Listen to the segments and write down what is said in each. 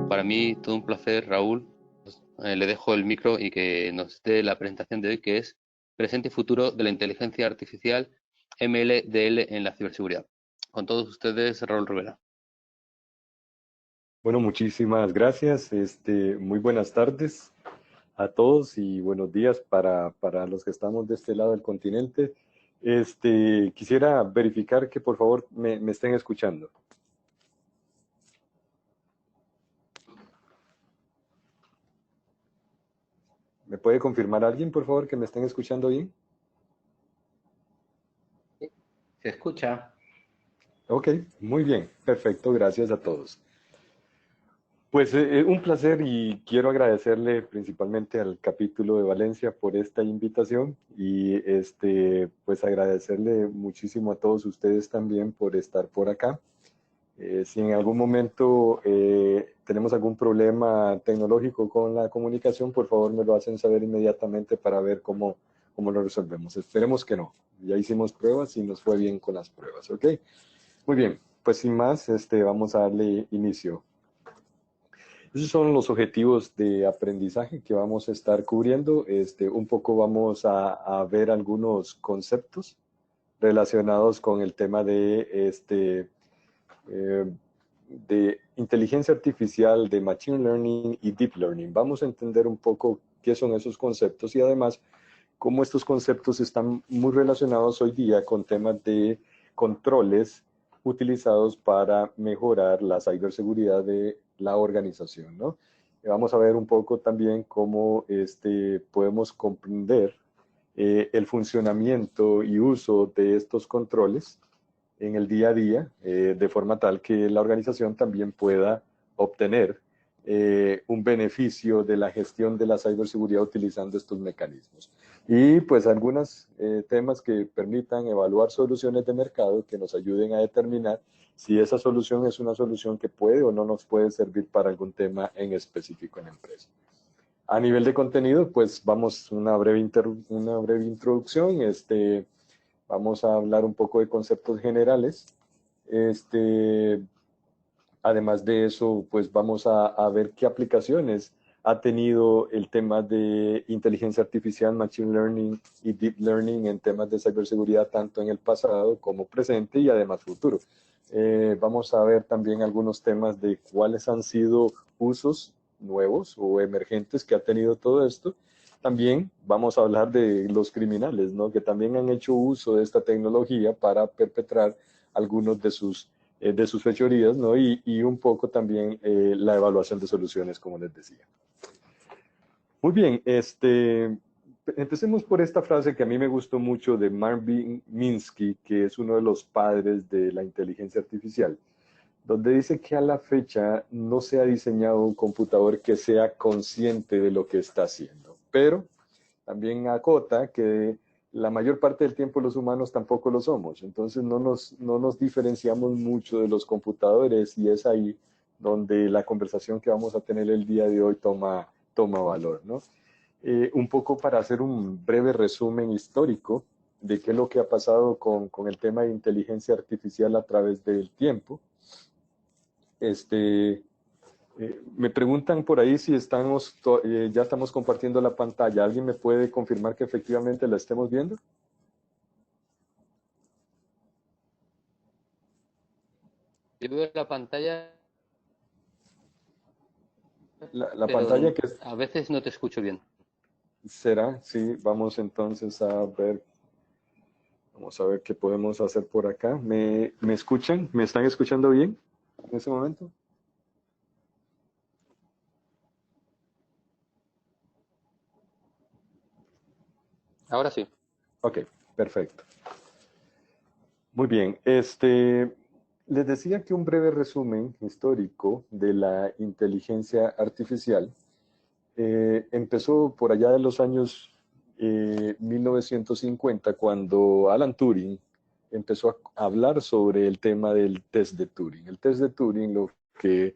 Para mí, todo un placer, Raúl. Le dejo el micro y que nos dé la presentación de hoy, que es Presente y Futuro de la Inteligencia Artificial ML-DL en la Ciberseguridad. Con todos ustedes, Raúl Rivera. Bueno, muchísimas gracias. Muy buenas tardes a todos y buenos días para los que estamos de este lado del continente. Quisiera verificar que por favor me estén escuchando. ¿Me puede confirmar alguien, por favor, que me estén escuchando bien? Se escucha. Ok, muy bien, perfecto, gracias a todos. Pues un placer y quiero agradecerle principalmente al capítulo de Valencia por esta invitación y pues agradecerle muchísimo a todos ustedes también por estar por acá. Si en algún momento tenemos algún problema tecnológico con la comunicación, por favor me lo hacen saber inmediatamente para ver cómo lo resolvemos. Esperemos que no. Ya hicimos pruebas y nos fue bien con las pruebas, ¿ok? Muy bien, pues sin más, vamos a darle inicio. Esos son los objetivos de aprendizaje que vamos a estar cubriendo. Un poco vamos a ver algunos conceptos relacionados con el tema de inteligencia artificial, de machine learning y deep learning. Vamos a entender un poco qué son esos conceptos y además cómo estos conceptos están muy relacionados hoy día con temas de controles utilizados para mejorar la ciberseguridad de la organización, ¿no? Vamos a ver un poco también cómo podemos comprender el funcionamiento y uso de estos controles en el día a día, de forma tal que la organización también pueda obtener un beneficio de la gestión de la ciberseguridad utilizando estos mecanismos. Y pues algunos temas que permitan evaluar soluciones de mercado que nos ayuden a determinar si esa solución es una solución que puede o no nos puede servir para algún tema en específico en la empresa. A nivel de contenido, pues vamos una breve introducción. Vamos a hablar un poco de conceptos generales. Además de eso, pues vamos a ver qué aplicaciones ha tenido el tema de inteligencia artificial, machine learning y deep learning en temas de ciberseguridad, tanto en el pasado como presente y además futuro. Vamos a ver también algunos temas de cuáles han sido usos nuevos o emergentes que ha tenido todo esto. También vamos a hablar de los criminales, ¿no? Que también han hecho uso de esta tecnología para perpetrar algunos de sus fechorías, ¿no? Y un poco también la evaluación de soluciones, como les decía. Muy bien, empecemos por esta frase que a mí me gustó mucho de Marvin Minsky, que es uno de los padres de la inteligencia artificial, donde dice que a la fecha no se ha diseñado un computador que sea consciente de lo que está haciendo, pero también acota que la mayor parte del tiempo los humanos tampoco lo somos, entonces no nos diferenciamos mucho de los computadores y es ahí donde la conversación que vamos a tener el día de hoy toma valor, ¿no? Un poco para hacer un breve resumen histórico de qué es lo que ha pasado con el tema de inteligencia artificial a través del tiempo. Me preguntan por ahí si ya estamos compartiendo la pantalla. ¿Alguien me puede confirmar que efectivamente la estemos viendo? Yo veo la pantalla, La pantalla pero que a veces no te escucho bien. será, sí, vamos entonces a ver. Vamos a ver qué podemos hacer por acá. ¿Me escuchan? ¿Me están escuchando bien en ese momento? Ahora sí. Ok, perfecto. Muy bien, les decía que un breve resumen histórico de la inteligencia artificial empezó por allá de los años 1950, cuando Alan Turing empezó a hablar sobre el tema del test de Turing. El test de Turing lo que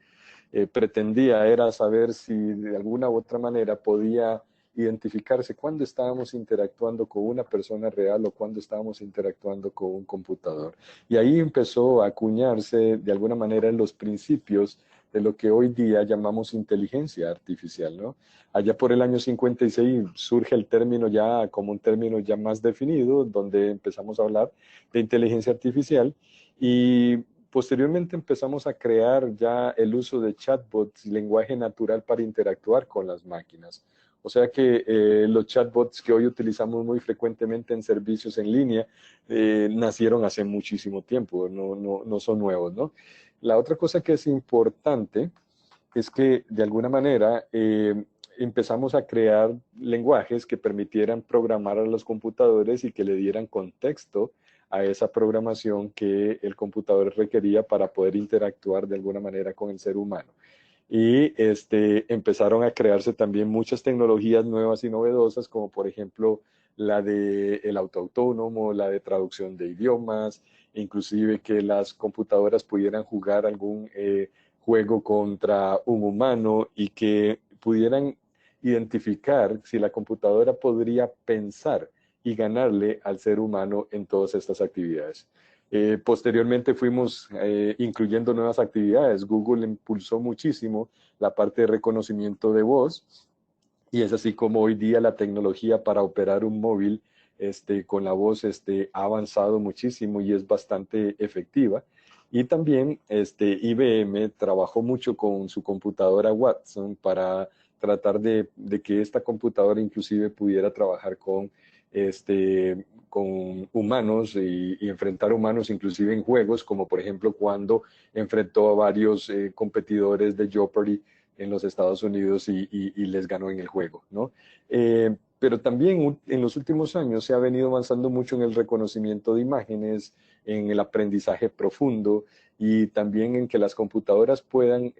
pretendía era saber si de alguna u otra manera podía identificarse cuando estábamos interactuando con una persona real o cuando estábamos interactuando con un computador. Y ahí empezó a acuñarse de alguna manera en los principios de lo que hoy día llamamos inteligencia artificial, ¿no? Allá por el año 56 surge el término ya como un término ya más definido, donde empezamos a hablar de inteligencia artificial y posteriormente empezamos a crear ya el uso de chatbots y lenguaje natural para interactuar con las máquinas. O sea que los chatbots que hoy utilizamos muy frecuentemente en servicios en línea nacieron hace muchísimo tiempo, no son nuevos, ¿no? La otra cosa que es importante es que de alguna manera empezamos a crear lenguajes que permitieran programar a los computadores y que le dieran contexto a esa programación que el computador requería para poder interactuar de alguna manera con el ser humano. Y empezaron a crearse también muchas tecnologías nuevas y novedosas, como por ejemplo la de el auto autónomo, la de traducción de idiomas, inclusive que las computadoras pudieran jugar algún juego contra un humano y que pudieran identificar si la computadora podría pensar y ganarle al ser humano en todas estas actividades. Posteriormente fuimos incluyendo nuevas actividades. Google impulsó muchísimo la parte de reconocimiento de voz y es así como hoy día la tecnología para operar un móvil con la voz ha avanzado muchísimo y es bastante efectiva. Y también IBM trabajó mucho con su computadora Watson para tratar de que esta computadora inclusive pudiera trabajar con humanos y enfrentar humanos inclusive en juegos, como por ejemplo cuando enfrentó a varios competidores de Jeopardy en los Estados Unidos y les ganó en el juego, ¿no? Pero también en los últimos años se ha venido avanzando mucho en el reconocimiento de imágenes, en el aprendizaje profundo y también en que las computadoras puedan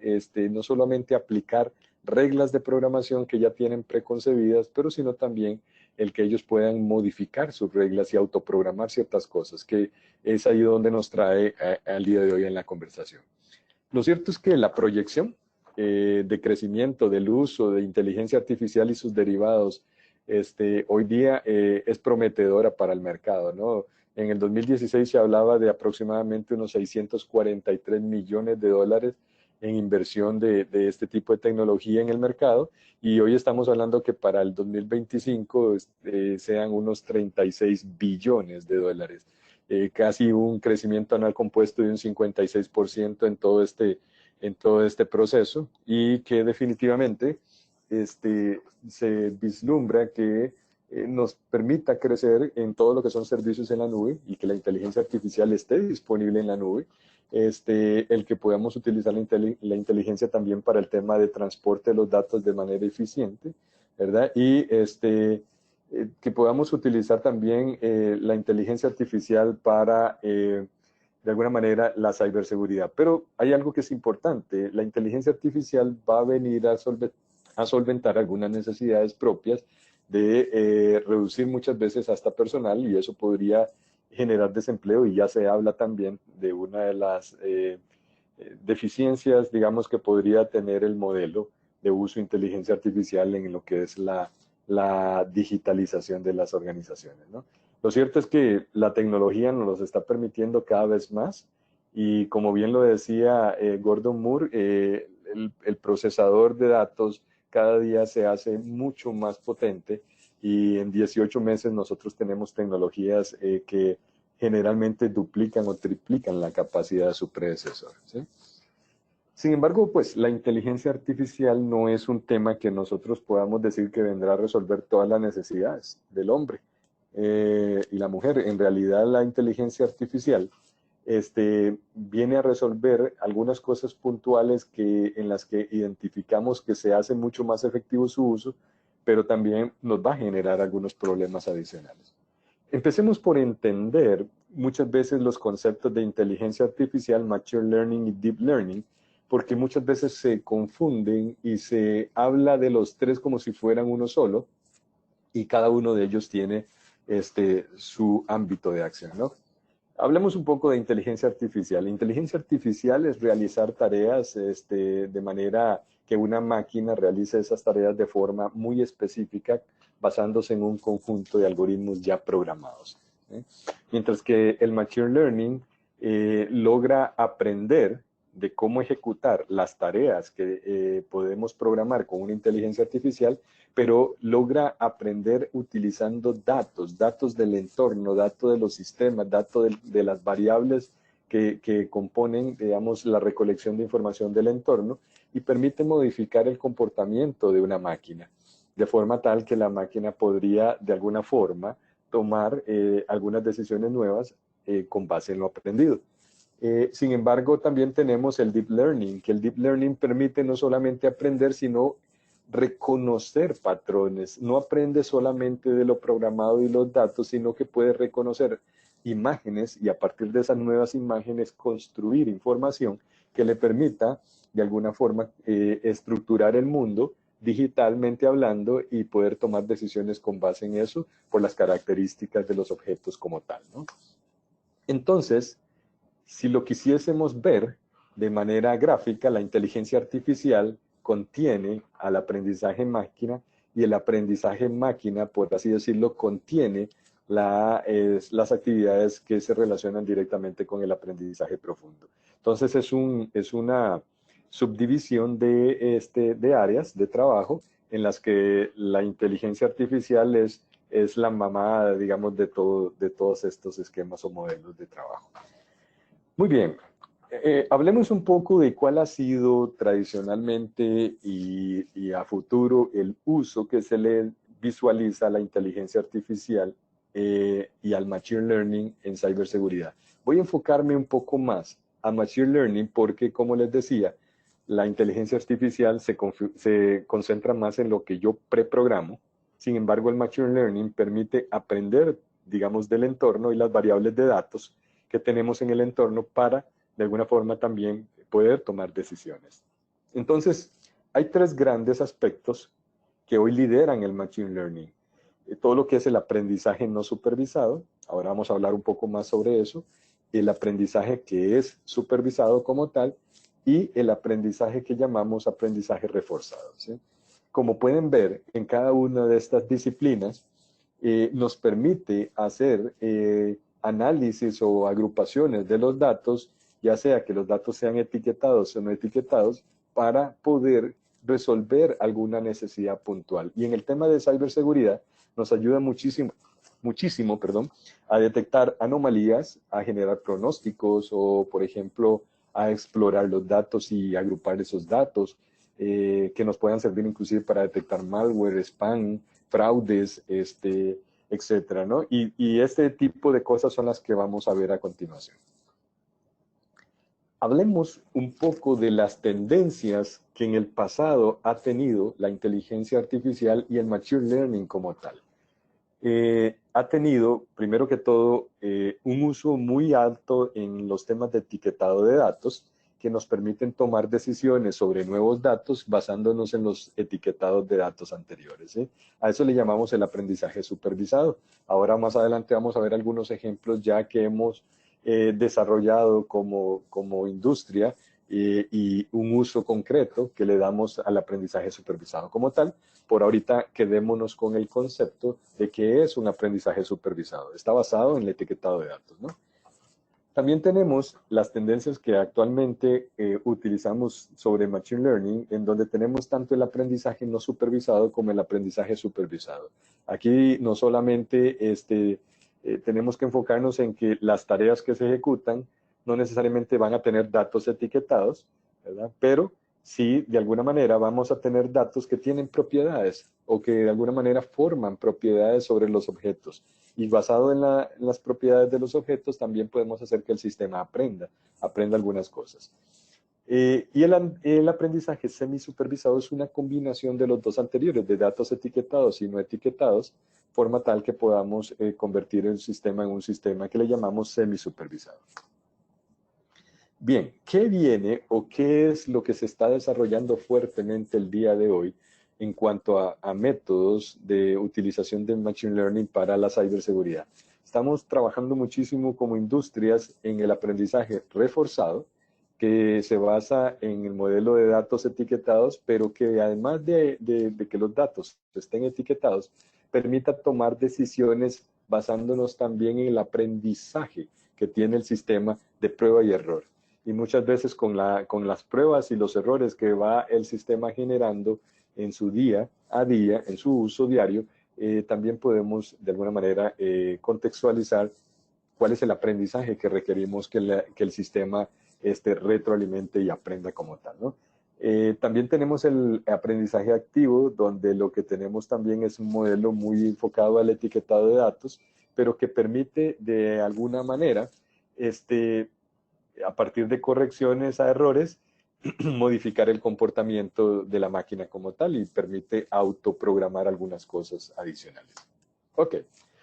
no solamente aplicar reglas de programación que ya tienen preconcebidas, pero sino también el que ellos puedan modificar sus reglas y autoprogramar ciertas cosas, que es ahí donde nos trae al día de hoy en la conversación. Lo cierto es que la proyección de crecimiento del uso de inteligencia artificial y sus derivados hoy día es prometedora para el mercado, ¿no? En el 2016 se hablaba de aproximadamente unos 643 millones de dólares en inversión de este tipo de tecnología en el mercado y hoy estamos hablando que para el 2025 sean unos 36 billones de dólares. Casi un crecimiento anual compuesto de un 56% en todo este proceso y que definitivamente se vislumbra que nos permita crecer en todo lo que son servicios en la nube y que la inteligencia artificial esté disponible en la nube, el que podamos utilizar la inteligencia también para el tema de transporte de los datos de manera eficiente, ¿verdad? Y que podamos utilizar también la inteligencia artificial para, de alguna manera, la ciberseguridad. Pero hay algo que es importante, la inteligencia artificial va a venir a solventar algunas necesidades propias de reducir muchas veces hasta personal y eso podría generar desempleo y ya se habla también de una de las deficiencias, digamos, que podría tener el modelo de uso de inteligencia artificial en lo que es la digitalización de las organizaciones, ¿no? Lo cierto es que la tecnología nos los está permitiendo cada vez más y como bien lo decía Gordon Moore, el procesador de datos cada día se hace mucho más potente y en 18 meses nosotros tenemos tecnologías que generalmente duplican o triplican la capacidad de su predecesor, ¿sí? Sin embargo, pues la inteligencia artificial no es un tema que nosotros podamos decir que vendrá a resolver todas las necesidades del hombre y la mujer. En realidad, la inteligencia artificial viene a resolver algunas cosas puntuales en las que identificamos que se hace mucho más efectivo su uso, pero también nos va a generar algunos problemas adicionales. Empecemos por entender muchas veces los conceptos de inteligencia artificial, machine learning y deep learning, porque muchas veces se confunden y se habla de los tres como si fueran uno solo, y cada uno de ellos tiene su ámbito de acción, ¿no? Hablemos un poco de inteligencia artificial. Inteligencia artificial es realizar tareas de manera que una máquina realice esas tareas de forma muy específica, basándose en un conjunto de algoritmos ya programados, ¿eh? Mientras que el Machine Learning logra aprender de cómo ejecutar las tareas que podemos programar con una inteligencia artificial, pero logra aprender utilizando datos del entorno, datos de los sistemas, datos de las variables que componen, digamos, la recolección de información del entorno y permite modificar el comportamiento de una máquina, de forma tal que la máquina podría, de alguna forma, tomar algunas decisiones nuevas con base en lo aprendido. Sin embargo, también tenemos el Deep Learning, que el Deep Learning permite no solamente aprender, sino reconocer patrones. No aprende solamente de lo programado y los datos, sino que puede reconocer imágenes y a partir de esas nuevas imágenes construir información que le permita, de alguna forma, estructurar el mundo digitalmente hablando y poder tomar decisiones con base en eso por las características de los objetos como tal, ¿no? Entonces, si lo quisiésemos ver de manera gráfica, la inteligencia artificial contiene al aprendizaje máquina y el aprendizaje máquina, por así decirlo, contiene las actividades que se relacionan directamente con el aprendizaje profundo. Entonces es una subdivisión de áreas de trabajo en las que la inteligencia artificial es la mamá, digamos, de todos estos esquemas o modelos de trabajo. Muy bien, hablemos un poco de cuál ha sido tradicionalmente y a futuro el uso que se le visualiza a la inteligencia artificial y al Machine Learning en ciberseguridad. Voy a enfocarme un poco más a Machine Learning porque, como les decía, la inteligencia artificial se concentra más en lo que yo preprogramo. Sin embargo, el Machine Learning permite aprender, digamos, del entorno y las variables de datos que tenemos en el entorno para, de alguna forma, también poder tomar decisiones. Entonces, hay tres grandes aspectos que hoy lideran el Machine Learning. Todo lo que es el aprendizaje no supervisado, ahora vamos a hablar un poco más sobre eso, el aprendizaje que es supervisado como tal y el aprendizaje que llamamos aprendizaje reforzado, ¿sí? Como pueden ver, en cada una de estas disciplinas nos permite hacer análisis o agrupaciones de los datos, ya sea que los datos sean etiquetados o no etiquetados, para poder resolver alguna necesidad puntual. Y en el tema de ciberseguridad nos ayuda muchísimo, a detectar anomalías, a generar pronósticos o, por ejemplo, a explorar los datos y agrupar esos datos que nos puedan servir inclusive para detectar malware, spam, fraudes, etcétera, ¿no? Y este tipo de cosas son las que vamos a ver a continuación. Hablemos un poco de las tendencias que en el pasado ha tenido la inteligencia artificial y el Machine Learning como tal. Ha tenido, primero que todo, un uso muy alto en los temas de etiquetado de datos que nos permiten tomar decisiones sobre nuevos datos basándonos en los etiquetados de datos anteriores, ¿sí? A eso le llamamos el aprendizaje supervisado. Ahora más adelante vamos a ver algunos ejemplos ya que hemos desarrollado como industria y un uso concreto que le damos al aprendizaje supervisado como tal. Por ahorita quedémonos con el concepto de que es un aprendizaje supervisado. Está basado en el etiquetado de datos, ¿no? También tenemos las tendencias que actualmente utilizamos sobre Machine Learning, en donde tenemos tanto el aprendizaje no supervisado como el aprendizaje supervisado. Aquí no solamente tenemos que enfocarnos en que las tareas que se ejecutan no necesariamente van a tener datos etiquetados, ¿verdad? Pero sí, de alguna manera vamos a tener datos que tienen propiedades o que de alguna manera forman propiedades sobre los objetos. Y basado en las propiedades de los objetos, también podemos hacer que el sistema aprenda algunas cosas. Y el aprendizaje semisupervisado es una combinación de los dos anteriores, de datos etiquetados y no etiquetados, forma tal que podamos convertir el sistema en un sistema que le llamamos semisupervisado. Bien, ¿qué viene o qué es lo que se está desarrollando fuertemente el día de hoy en cuanto a métodos de utilización de Machine Learning para la ciberseguridad? Estamos trabajando muchísimo como industrias en el aprendizaje reforzado, que se basa en el modelo de datos etiquetados, pero que además de que los datos estén etiquetados, permita tomar decisiones basándonos también en el aprendizaje que tiene el sistema de prueba y error. y muchas veces con las pruebas y los errores que va el sistema generando en su día a día, en su uso diario, también podemos de alguna manera contextualizar cuál es el aprendizaje que requerimos que el sistema retroalimente y aprenda como tal, ¿no? También tenemos el aprendizaje activo, donde lo que tenemos también es un modelo muy enfocado al etiquetado de datos, pero que permite de alguna manera, a partir de correcciones a errores, modificar el comportamiento de la máquina como tal y permite autoprogramar algunas cosas adicionales. Ok,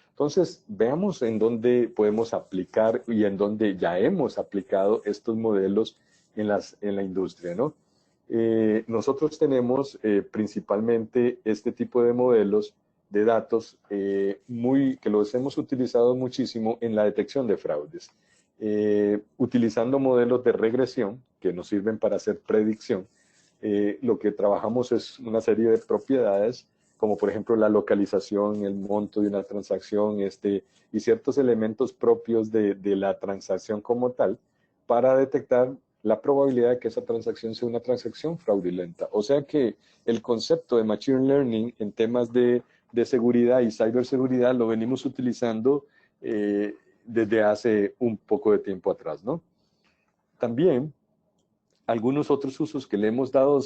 entonces veamos en dónde podemos aplicar y en dónde ya hemos aplicado estos modelos en la industria, ¿no? Nosotros tenemos principalmente este tipo de modelos de datos que los hemos utilizado muchísimo en la detección de fraudes, utilizando modelos de regresión que nos sirven para hacer predicción. Lo que trabajamos es una serie de propiedades, como por ejemplo la localización, el monto de una transacción, y ciertos elementos propios de la transacción como tal, para detectar la probabilidad de que esa transacción sea una transacción fraudulenta. O sea que el concepto de Machine Learning en temas de seguridad y ciberseguridad lo venimos utilizando desde hace un poco de tiempo atrás, ¿no? También algunos otros usos que le hemos dado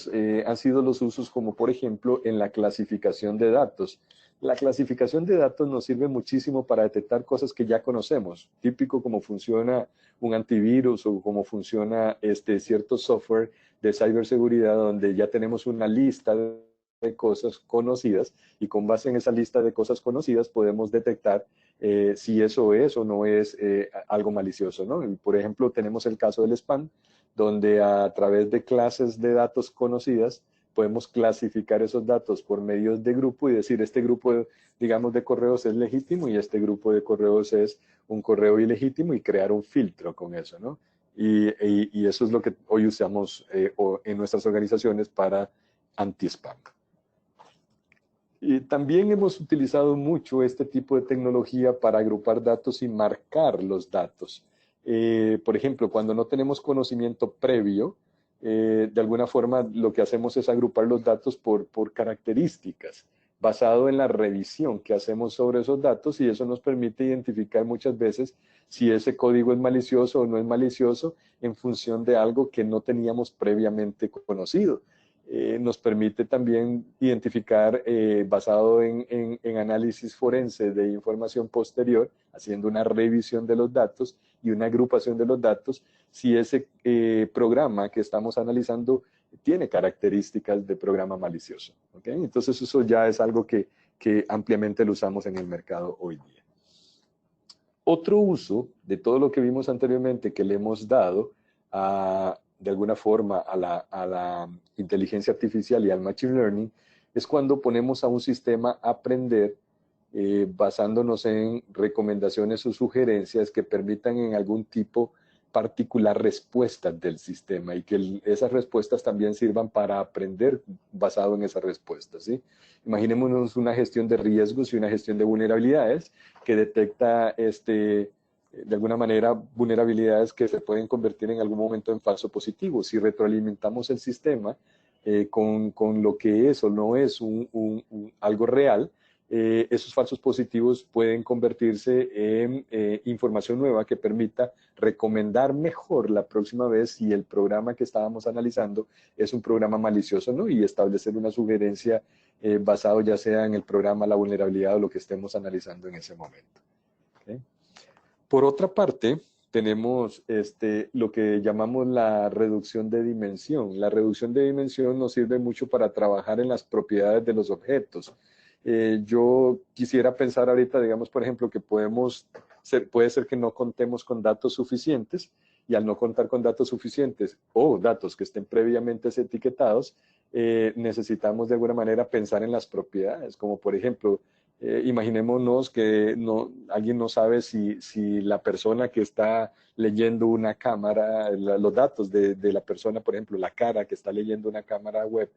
han sido los usos como por ejemplo en la clasificación de datos. La clasificación de datos nos sirve muchísimo para detectar cosas que ya conocemos, típico como funciona un antivirus o cómo funciona cierto software de ciberseguridad donde ya tenemos una lista de cosas conocidas y con base en esa lista de cosas conocidas podemos detectar si eso es o no es algo malicioso, ¿no? Y, por ejemplo, tenemos el caso del spam, donde a través de clases de datos conocidas podemos clasificar esos datos por medios de grupo y decir este grupo, digamos, de correos es legítimo y este grupo de correos es un correo ilegítimo y crear un filtro con eso, ¿no? Y eso es lo que hoy usamos en nuestras organizaciones para anti-spam. Y también hemos utilizado mucho este tipo de tecnología para agrupar datos y marcar los datos. Por ejemplo, cuando no tenemos conocimiento previo, de alguna forma lo que hacemos es agrupar los datos por características, basado en la revisión que hacemos sobre esos datos y eso nos permite identificar muchas veces si ese código es malicioso o no es malicioso en función de algo que no teníamos previamente conocido. Nos permite también identificar, basado en análisis forense de información posterior, haciendo una revisión de los datos y una agrupación de los datos, si ese programa que estamos analizando tiene características de programa malicioso. ¿Okay? Entonces eso ya es algo que ampliamente lo usamos en el mercado hoy día. Otro uso de todo lo que vimos anteriormente que le hemos dado de alguna forma a la inteligencia artificial y al machine learning es cuando ponemos a un sistema a aprender basándonos en recomendaciones o sugerencias que permitan en algún tipo particular respuestas del sistema y que esas respuestas también sirvan para aprender basado en esas respuestas, ¿sí? Imaginémonos una gestión de riesgos y una gestión de vulnerabilidades que detecta de alguna manera vulnerabilidades que se pueden convertir en algún momento en falso positivo. Si retroalimentamos el sistema con lo que es o no es algo real, esos falsos positivos pueden convertirse en información nueva que permita recomendar mejor la próxima vez si el programa que estábamos analizando es un programa malicioso, ¿no? Y establecer una sugerencia basado ya sea en el programa, la vulnerabilidad o lo que estemos analizando en ese momento. ¿Okay? Por otra parte, tenemos lo que llamamos la reducción de dimensión. La reducción de dimensión nos sirve mucho para trabajar en las propiedades de los objetos. Yo quisiera pensar ahorita, digamos, por ejemplo, que puede ser que no contemos con datos suficientes y al no contar con datos suficientes o datos que estén previamente etiquetados, necesitamos de alguna manera pensar en las propiedades, como por ejemplo, imaginémonos que alguien no sabe si la persona que está leyendo una cámara, los datos de la persona, por ejemplo, la cara que está leyendo una cámara web,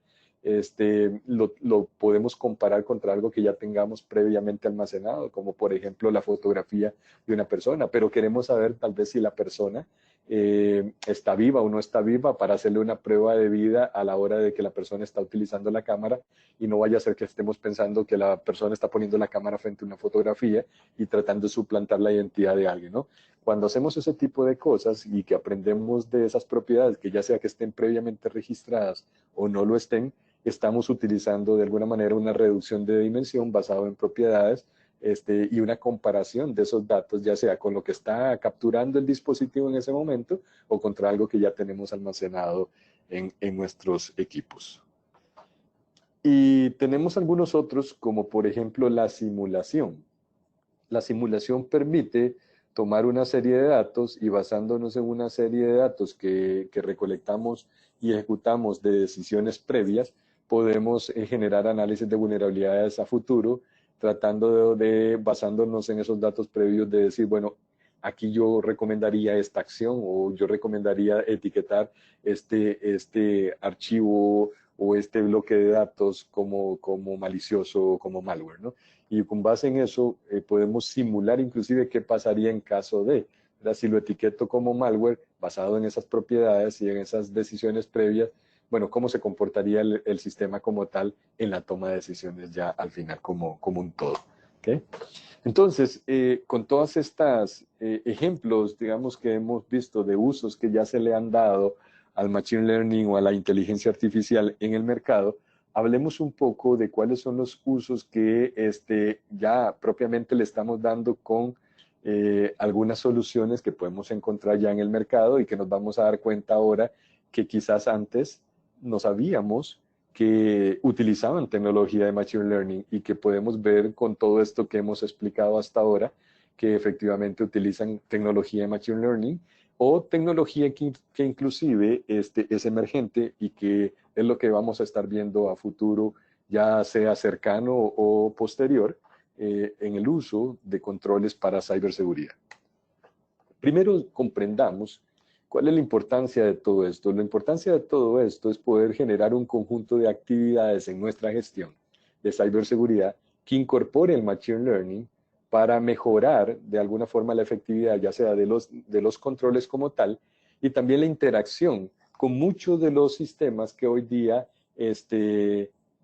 lo podemos comparar contra algo que ya tengamos previamente almacenado, como por ejemplo la fotografía de una persona, pero queremos saber tal vez si la persona está viva o no está viva para hacerle una prueba de vida a la hora de que la persona está utilizando la cámara y no vaya a ser que estemos pensando que la persona está poniendo la cámara frente a una fotografía y tratando de suplantar la identidad de alguien, ¿no? Cuando hacemos ese tipo de cosas y que aprendemos de esas propiedades, que ya sea que estén previamente registradas o no lo estén, estamos utilizando de alguna manera una reducción de dimensión basado en propiedades y una comparación de esos datos, ya sea con lo que está capturando el dispositivo en ese momento o contra algo que ya tenemos almacenado en nuestros equipos. Y tenemos algunos otros, como por ejemplo la simulación. La simulación permite tomar una serie de datos y basándonos en una serie de datos que recolectamos y ejecutamos de decisiones previas, podemos generar análisis de vulnerabilidades a futuro, tratando basándonos en esos datos previos de decir, bueno, aquí yo recomendaría esta acción o yo recomendaría etiquetar este archivo o este bloque de datos como malicioso o como malware, ¿no? Y con base en eso podemos simular inclusive qué pasaría en caso de, ¿verdad? Si lo etiqueto como malware, basado en esas propiedades y en esas decisiones previas, bueno, cómo se comportaría el sistema como tal en la toma de decisiones ya al final como un todo. ¿Okay? Entonces, con todas estas ejemplos, digamos, que hemos visto de usos que ya se le han dado al Machine Learning o a la inteligencia artificial en el mercado, hablemos un poco de cuáles son los usos que ya propiamente le estamos dando con algunas soluciones que podemos encontrar ya en el mercado y que nos vamos a dar cuenta ahora que quizás antes no sabíamos que utilizaban tecnología de Machine Learning y que podemos ver con todo esto que hemos explicado hasta ahora, que efectivamente utilizan tecnología de Machine Learning o tecnología que inclusive es emergente y que es lo que vamos a estar viendo a futuro, ya sea cercano o posterior, en el uso de controles para ciberseguridad. Primero comprendamos cuál es la importancia de todo esto. La importancia de todo esto es poder generar un conjunto de actividades en nuestra gestión de ciberseguridad que incorpore el Machine Learning para mejorar de alguna forma la efectividad, ya sea de los controles como tal, y también la interacción con muchos de los sistemas que hoy día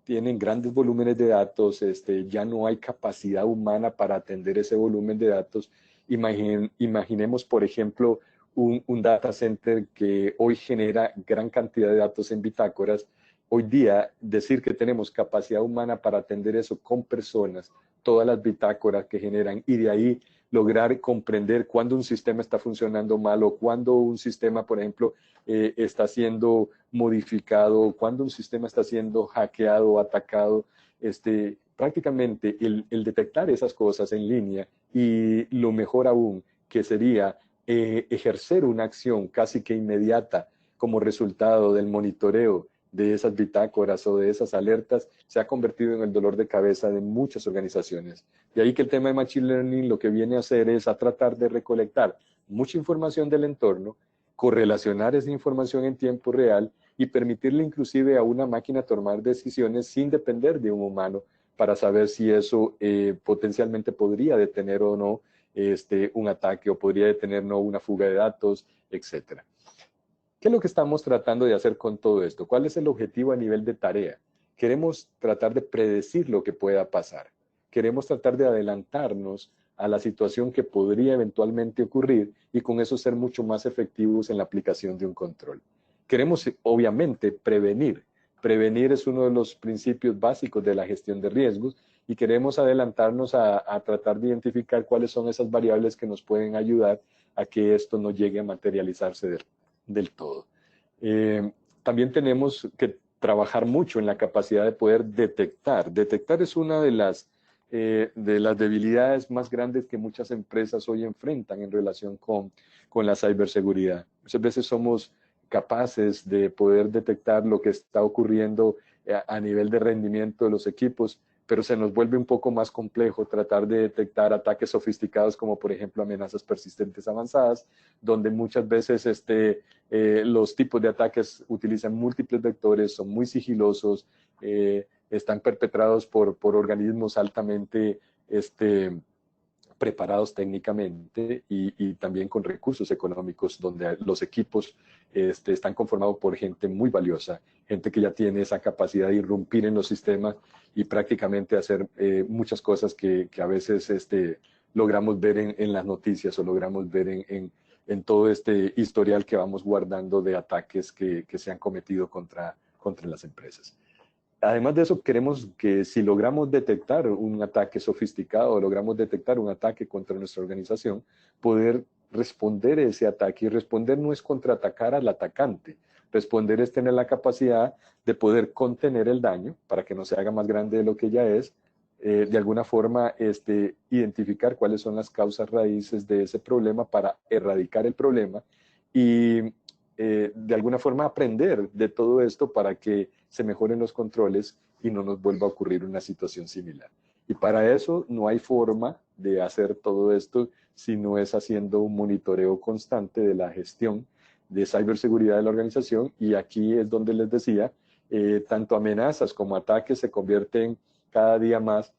tienen grandes volúmenes de datos, ya no hay capacidad humana para atender ese volumen de datos. Imaginemos, por ejemplo, un data center que hoy genera gran cantidad de datos en bitácoras. Hoy día, decir que tenemos capacidad humana para atender eso con personas, todas las bitácoras que generan, y de ahí lograr comprender cuándo un sistema está funcionando mal o cuándo un sistema, por ejemplo, está siendo modificado, cuándo un sistema está siendo hackeado o atacado. Prácticamente el detectar esas cosas en línea y lo mejor aún, que sería ejercer una acción casi que inmediata como resultado del monitoreo de esas bitácoras o de esas alertas, se ha convertido en el dolor de cabeza de muchas organizaciones. De ahí que el tema de Machine Learning lo que viene a hacer es a tratar de recolectar mucha información del entorno, correlacionar esa información en tiempo real y permitirle inclusive a una máquina tomar decisiones sin depender de un humano para saber si eso potencialmente podría detener o no un ataque o podría detener no una fuga de datos, etc. ¿Qué es lo que estamos tratando de hacer con todo esto? ¿Cuál es el objetivo a nivel de tarea? Queremos tratar de predecir lo que pueda pasar. Queremos tratar de adelantarnos a la situación que podría eventualmente ocurrir y con eso ser mucho más efectivos en la aplicación de un control. Queremos, obviamente, prevenir. Prevenir es uno de los principios básicos de la gestión de riesgos y queremos adelantarnos a tratar de identificar cuáles son esas variables que nos pueden ayudar a que esto no llegue a materializarse del todo. También tenemos que trabajar mucho en la capacidad de poder detectar. Detectar es una de las debilidades más grandes que muchas empresas hoy enfrentan en relación con la ciberseguridad. Muchas veces somos capaces de poder detectar lo que está ocurriendo a nivel de rendimiento de los equipos, pero se nos vuelve un poco más complejo tratar de detectar ataques sofisticados como por ejemplo amenazas persistentes avanzadas, donde muchas veces los tipos de ataques utilizan múltiples vectores, son muy sigilosos, están perpetrados por organismos altamente preparados técnicamente y también con recursos económicos, donde los equipos están conformados por gente muy valiosa, gente que ya tiene esa capacidad de irrumpir en los sistemas y prácticamente hacer muchas cosas que a veces logramos ver en las noticias o logramos ver en todo este historial que vamos guardando de ataques que se han cometido contra las empresas. Además de eso, queremos que si logramos detectar un ataque sofisticado o logramos detectar un ataque contra nuestra organización, poder responder a ese ataque. Y responder no es contraatacar al atacante. Responder es tener la capacidad de poder contener el daño para que no se haga más grande de lo que ya es. De alguna forma, identificar cuáles son las causas raíces de ese problema para erradicar el problema y de alguna forma aprender de todo esto para que se mejoren los controles y no nos vuelva a ocurrir una situación similar. Y para eso no hay forma de hacer todo esto si no es haciendo un monitoreo constante de la gestión de ciberseguridad de la organización. Y aquí es donde les decía, tanto amenazas como ataques se convierten cada día más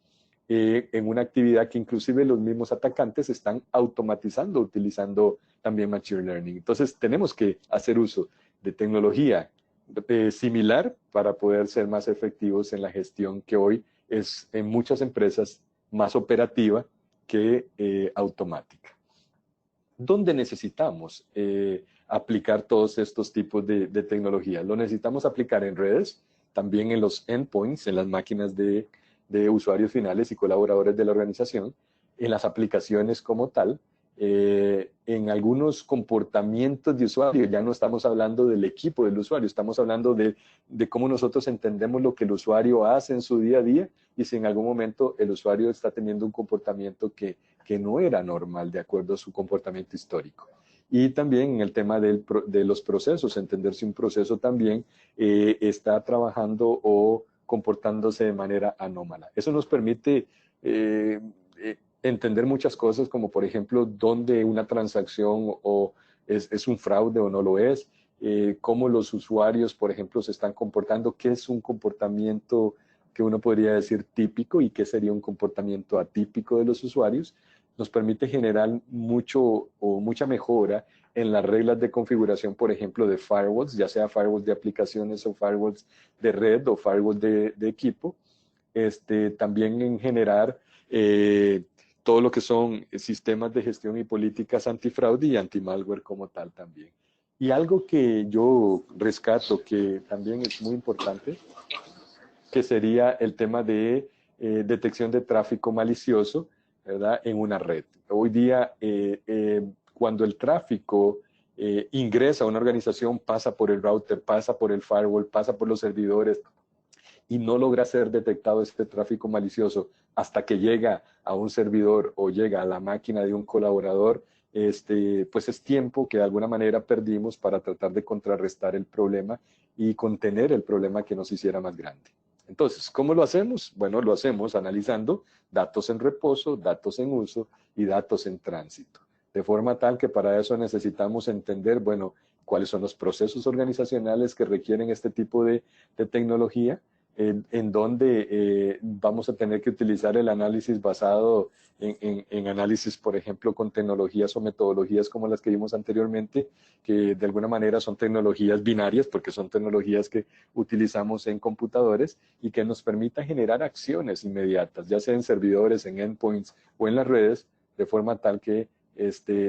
en una actividad que inclusive los mismos atacantes están automatizando, utilizando también Machine Learning. Entonces tenemos que hacer uso de tecnología similar para poder ser más efectivos en la gestión que hoy es en muchas empresas más operativa que automática. ¿Dónde necesitamos aplicar todos estos tipos de tecnología? Lo necesitamos aplicar en redes, también en los endpoints, en las máquinas de usuarios finales y colaboradores de la organización, en las aplicaciones como tal, en algunos comportamientos de usuario. Ya no estamos hablando del equipo del usuario, estamos hablando de cómo nosotros entendemos lo que el usuario hace en su día a día y si en algún momento el usuario está teniendo un comportamiento que no era normal de acuerdo a su comportamiento histórico. Y también en el tema de los procesos, entender si un proceso también está trabajando o comportándose de manera anómala. Eso nos permite entender muchas cosas, como por ejemplo, dónde una transacción o es un fraude o no lo es, cómo los usuarios, por ejemplo, se están comportando, qué es un comportamiento que uno podría decir típico y qué sería un comportamiento atípico de los usuarios. Nos permite generar mucha mejora en las reglas de configuración, por ejemplo, de firewalls, ya sea firewalls de aplicaciones o firewalls de red o firewalls de equipo. También en generar todo lo que son sistemas de gestión y políticas antifraude y anti-malware como tal también. Y algo que yo rescato que también es muy importante, que sería el tema de detección de tráfico malicioso, ¿verdad? En una red. Hoy día, cuando el tráfico ingresa a una organización, pasa por el router, pasa por el firewall, pasa por los servidores y no logra ser detectado este tráfico malicioso hasta que llega a un servidor o llega a la máquina de un colaborador, pues es tiempo que de alguna manera perdimos para tratar de contrarrestar el problema y contener el problema que nos hiciera más grande. Entonces, ¿cómo lo hacemos? Bueno, lo hacemos analizando datos en reposo, datos en uso y datos en tránsito. De forma tal que para eso necesitamos entender, bueno, cuáles son los procesos organizacionales que requieren este tipo de tecnología, en donde vamos a tener que utilizar el análisis basado en análisis, por ejemplo, con tecnologías o metodologías como las que vimos anteriormente, que de alguna manera son tecnologías binarias, porque son tecnologías que utilizamos en computadores y que nos permita generar acciones inmediatas, ya sea en servidores, en endpoints o en las redes, de forma tal que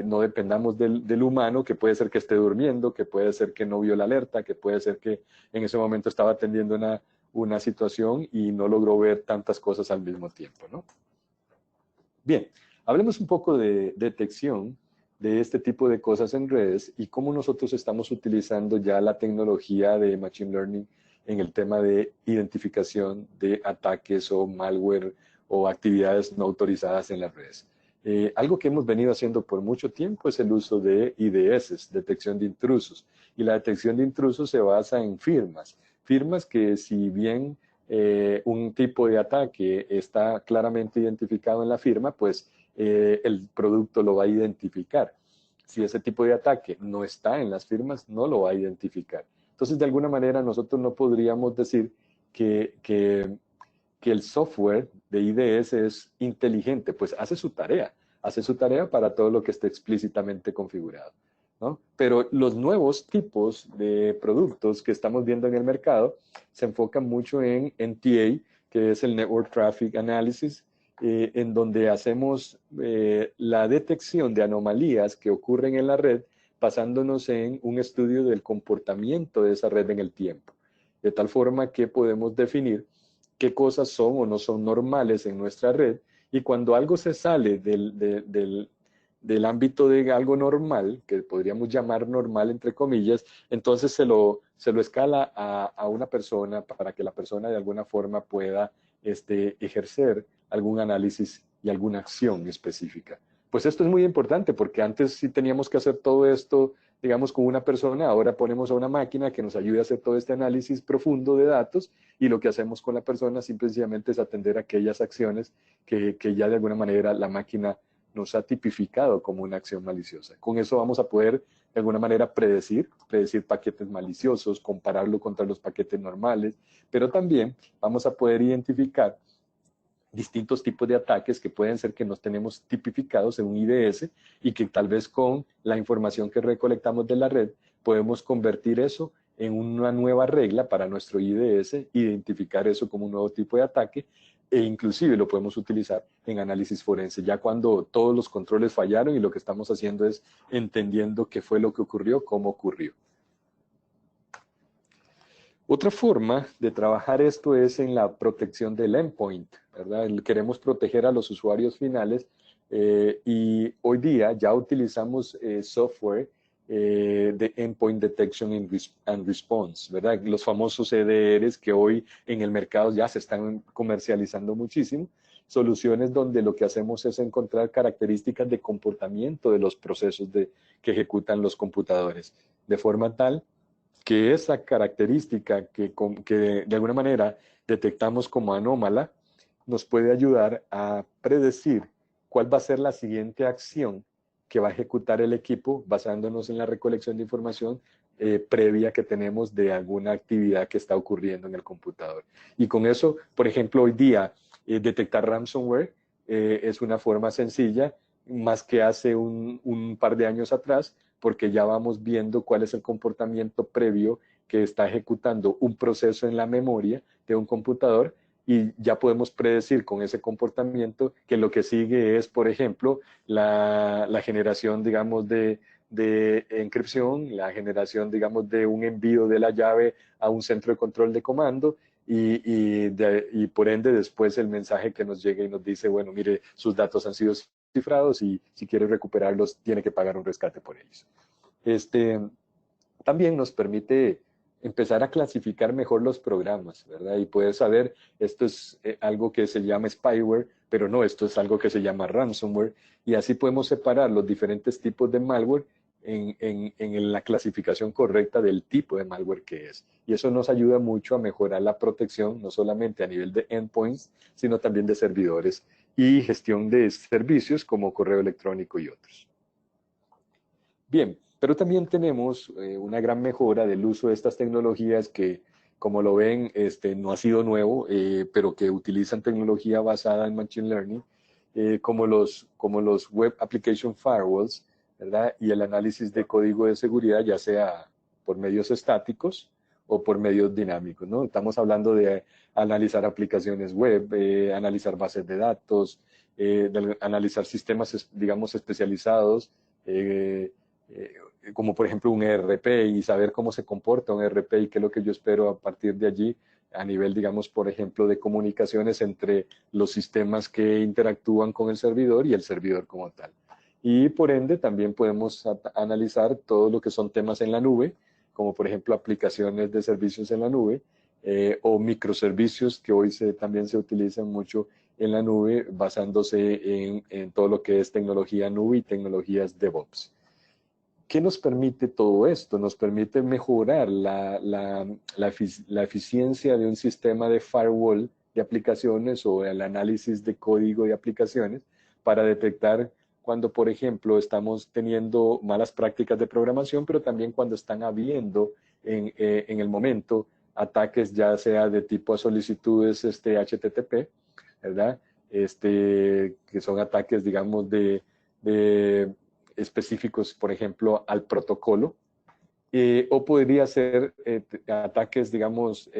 no dependamos del humano, que puede ser que esté durmiendo, que puede ser que no vio la alerta, que puede ser que en ese momento estaba atendiendo una situación y no logró ver tantas cosas al mismo tiempo, ¿no? Bien, hablemos un poco de detección de este tipo de cosas en redes y cómo nosotros estamos utilizando ya la tecnología de Machine Learning en el tema de identificación de ataques o malware o actividades no autorizadas en las redes. Algo que hemos venido haciendo por mucho tiempo es el uso de IDS, detección de intrusos. Y la detección de intrusos se basa en firmas. Firmas que si bien un tipo de ataque está claramente identificado en la firma, pues el producto lo va a identificar. Si ese tipo de ataque no está en las firmas, no lo va a identificar. Entonces, de alguna manera, nosotros no podríamos decir que el software de IDS es inteligente, pues hace su tarea, hace su tarea para todo lo que esté explícitamente configurado, ¿no? Pero los nuevos tipos de productos que estamos viendo en el mercado se enfocan mucho en NTA, que es el Network Traffic Analysis, en donde hacemos la detección de anomalías que ocurren en la red basándonos en un estudio del comportamiento de esa red en el tiempo, de tal forma que podemos definir qué cosas son o no son normales en nuestra red, y cuando algo se sale del ámbito de algo normal, que podríamos llamar normal entre comillas, entonces se lo escala a una persona para que la persona de alguna forma pueda ejercer algún análisis y alguna acción específica. Pues esto es muy importante porque antes sí teníamos que hacer todo esto, digamos, con una persona, ahora ponemos a una máquina que nos ayude a hacer todo este análisis profundo de datos, y lo que hacemos con la persona simplemente es atender aquellas acciones que ya de alguna manera la máquina nos ha tipificado como una acción maliciosa. Con eso vamos a poder de alguna manera predecir paquetes maliciosos, compararlo contra los paquetes normales, pero también vamos a poder identificar distintos tipos de ataques que pueden ser que nos tenemos tipificados en un IDS, y que tal vez con la información que recolectamos de la red podemos convertir eso en una nueva regla para nuestro IDS, identificar eso como un nuevo tipo de ataque, e inclusive lo podemos utilizar en análisis forense, ya cuando todos los controles fallaron y lo que estamos haciendo es entendiendo qué fue lo que ocurrió, cómo ocurrió. Otra forma de trabajar esto es en la protección del endpoint, ¿verdad? Queremos proteger a los usuarios finales, y hoy día ya utilizamos software de Endpoint Detection and Response, ¿verdad? Los famosos EDRs que hoy en el mercado ya se están comercializando muchísimo, soluciones donde lo que hacemos es encontrar características de comportamiento de los procesos que ejecutan los computadores, de forma tal que esa característica que de alguna manera detectamos como anómala nos puede ayudar a predecir cuál va a ser la siguiente acción que va a ejecutar el equipo basándonos en la recolección de información previa que tenemos de alguna actividad que está ocurriendo en el computador. Y con eso, por ejemplo, hoy día detectar ransomware es una forma sencilla, más que hace un par de años atrás, porque ya vamos viendo cuál es el comportamiento previo que está ejecutando un proceso en la memoria de un computador, y ya podemos predecir con ese comportamiento que lo que sigue es, por ejemplo, la generación, digamos, de encripción, la generación, digamos, de un envío de la llave a un centro de control de comando, y por ende después el mensaje que nos llega y nos dice, bueno, mire, sus datos han sido cifrados y si quiere recuperarlos tiene que pagar un rescate por ellos. También nos permite empezar a clasificar mejor los programas, ¿verdad? Y poder saber, esto es algo que se llama spyware, pero no, esto es algo que se llama ransomware, y así podemos separar los diferentes tipos de malware en la clasificación correcta del tipo de malware que es. Y eso nos ayuda mucho a mejorar la protección, no solamente a nivel de endpoints, sino también de servidores y gestión de servicios como correo electrónico y otros. Bien, pero también tenemos una gran mejora del uso de estas tecnologías que, como lo ven, no ha sido nuevo, pero que utilizan tecnología basada en Machine Learning, como los Web Application Firewalls, ¿verdad? Y el análisis de código de seguridad, ya sea por medios estáticos o por medios dinámicos, ¿no? Estamos hablando de analizar aplicaciones web, analizar bases de datos, analizar sistemas, digamos, especializados, como por ejemplo un ERP, y saber cómo se comporta un ERP y qué es lo que yo espero a partir de allí a nivel, digamos, por ejemplo, de comunicaciones entre los sistemas que interactúan con el servidor y el servidor como tal. Y por ende también podemos analizar todo lo que son temas en la nube, como por ejemplo aplicaciones de servicios en la nube, o microservicios que hoy también se utilizan mucho en la nube, basándose en todo lo que es tecnología nube y tecnologías DevOps. ¿Qué nos permite todo esto? Nos permite mejorar la eficiencia de un sistema de firewall de aplicaciones o el análisis de código de aplicaciones para detectar cuando, por ejemplo, estamos teniendo malas prácticas de programación, pero también cuando están habiendo en el momento ataques, ya sea de tipo a solicitudes HTTP, ¿verdad? Que son ataques, digamos, de específicos, por ejemplo, al protocolo, o podría ser ataques, digamos,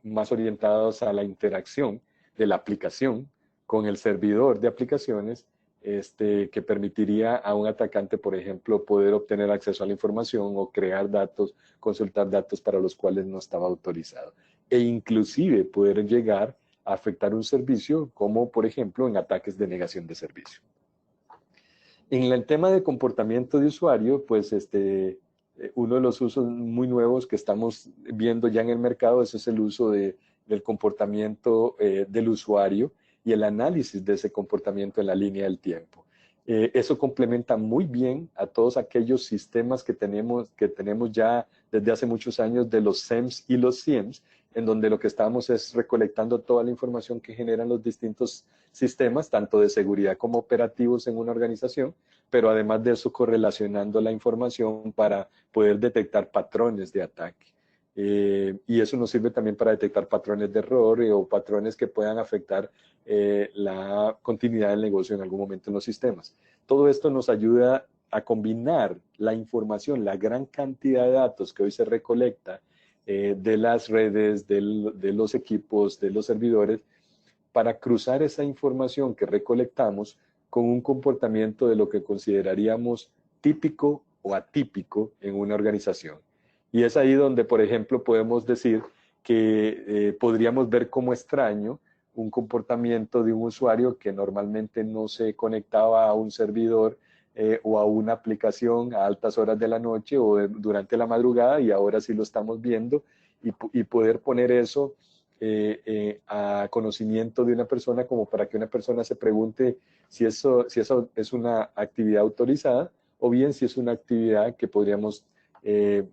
más orientados a la interacción de la aplicación con el servidor de aplicaciones, que permitiría a un atacante, por ejemplo, poder obtener acceso a la información o crear datos, consultar datos para los cuales no estaba autorizado. E inclusive poder llegar a afectar un servicio, como por ejemplo en ataques de negación de servicio. En el tema de comportamiento de usuario, pues uno de los usos muy nuevos que estamos viendo ya en el mercado es el uso del comportamiento del usuario y el análisis de ese comportamiento en la línea del tiempo. Eso complementa muy bien a todos aquellos sistemas que tenemos ya desde hace muchos años de los SEMS y los SIEMs, en donde lo que estamos es recolectando toda la información que generan los distintos sistemas, tanto de seguridad como operativos en una organización, pero además de eso correlacionando la información para poder detectar patrones de ataque. Y eso nos sirve también para detectar patrones de error o patrones que puedan afectar la continuidad del negocio en algún momento en los sistemas. Todo esto nos ayuda a combinar la información, la gran cantidad de datos que hoy se recolecta de las redes, de los equipos, de los servidores, para cruzar esa información que recolectamos con un comportamiento de lo que consideraríamos típico o atípico en una organización. Y es ahí donde, por ejemplo, podemos decir que podríamos ver como extraño un comportamiento de un usuario que normalmente no se conectaba a un servidor o a una aplicación a altas horas de la noche o durante la madrugada, y ahora sí lo estamos viendo, y poder poner eso a conocimiento de una persona, como para que una persona se pregunte si eso es una actividad autorizada o bien si es una actividad que podríamos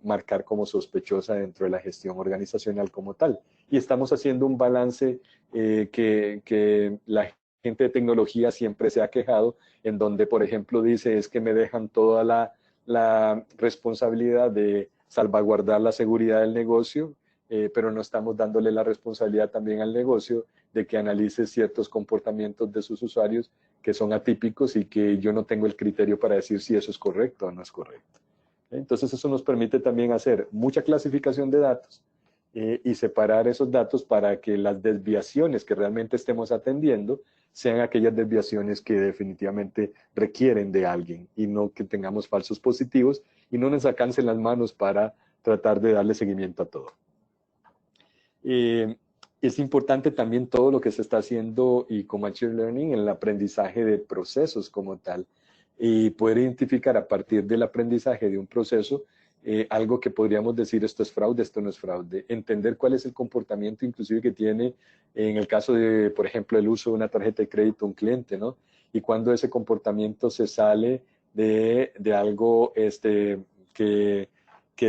marcar como sospechosa dentro de la gestión organizacional como tal. Y estamos haciendo un balance que la gente de tecnología siempre se ha quejado, en donde, por ejemplo, dice es que me dejan toda la responsabilidad de salvaguardar la seguridad del negocio, pero no estamos dándole la responsabilidad también al negocio de que analice ciertos comportamientos de sus usuarios que son atípicos y que yo no tengo el criterio para decir si eso es correcto o no es correcto. Entonces eso nos permite también hacer mucha clasificación de datos y separar esos datos para que las desviaciones que realmente estemos atendiendo sean aquellas desviaciones que definitivamente requieren de alguien, y no que tengamos falsos positivos y no nos alcancen las manos para tratar de darle seguimiento a todo. Es importante también todo lo que se está haciendo y con Machine Learning en el aprendizaje de procesos como tal, y poder identificar a partir del aprendizaje de un proceso algo que podríamos decir esto es fraude, esto no es fraude, entender cuál es el comportamiento inclusive que tiene en el caso de, por ejemplo, el uso de una tarjeta de crédito a un cliente, ¿no? Y cuando ese comportamiento se sale de algo que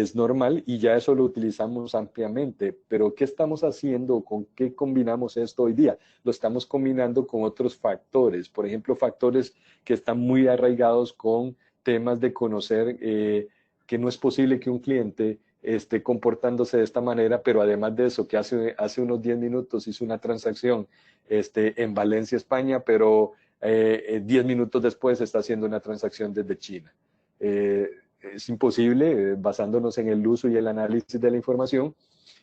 es normal, y ya eso lo utilizamos ampliamente. Pero ¿qué estamos haciendo? ¿Con qué combinamos esto hoy día? Lo estamos combinando con otros factores, por ejemplo, factores que están muy arraigados con temas de conocer que no es posible que un cliente esté comportándose de esta manera, pero además de eso, que hace unos 10 minutos hizo una transacción en Valencia, España, pero 10 minutos después está haciendo una transacción desde China. Es imposible, basándonos en el uso y el análisis de la información,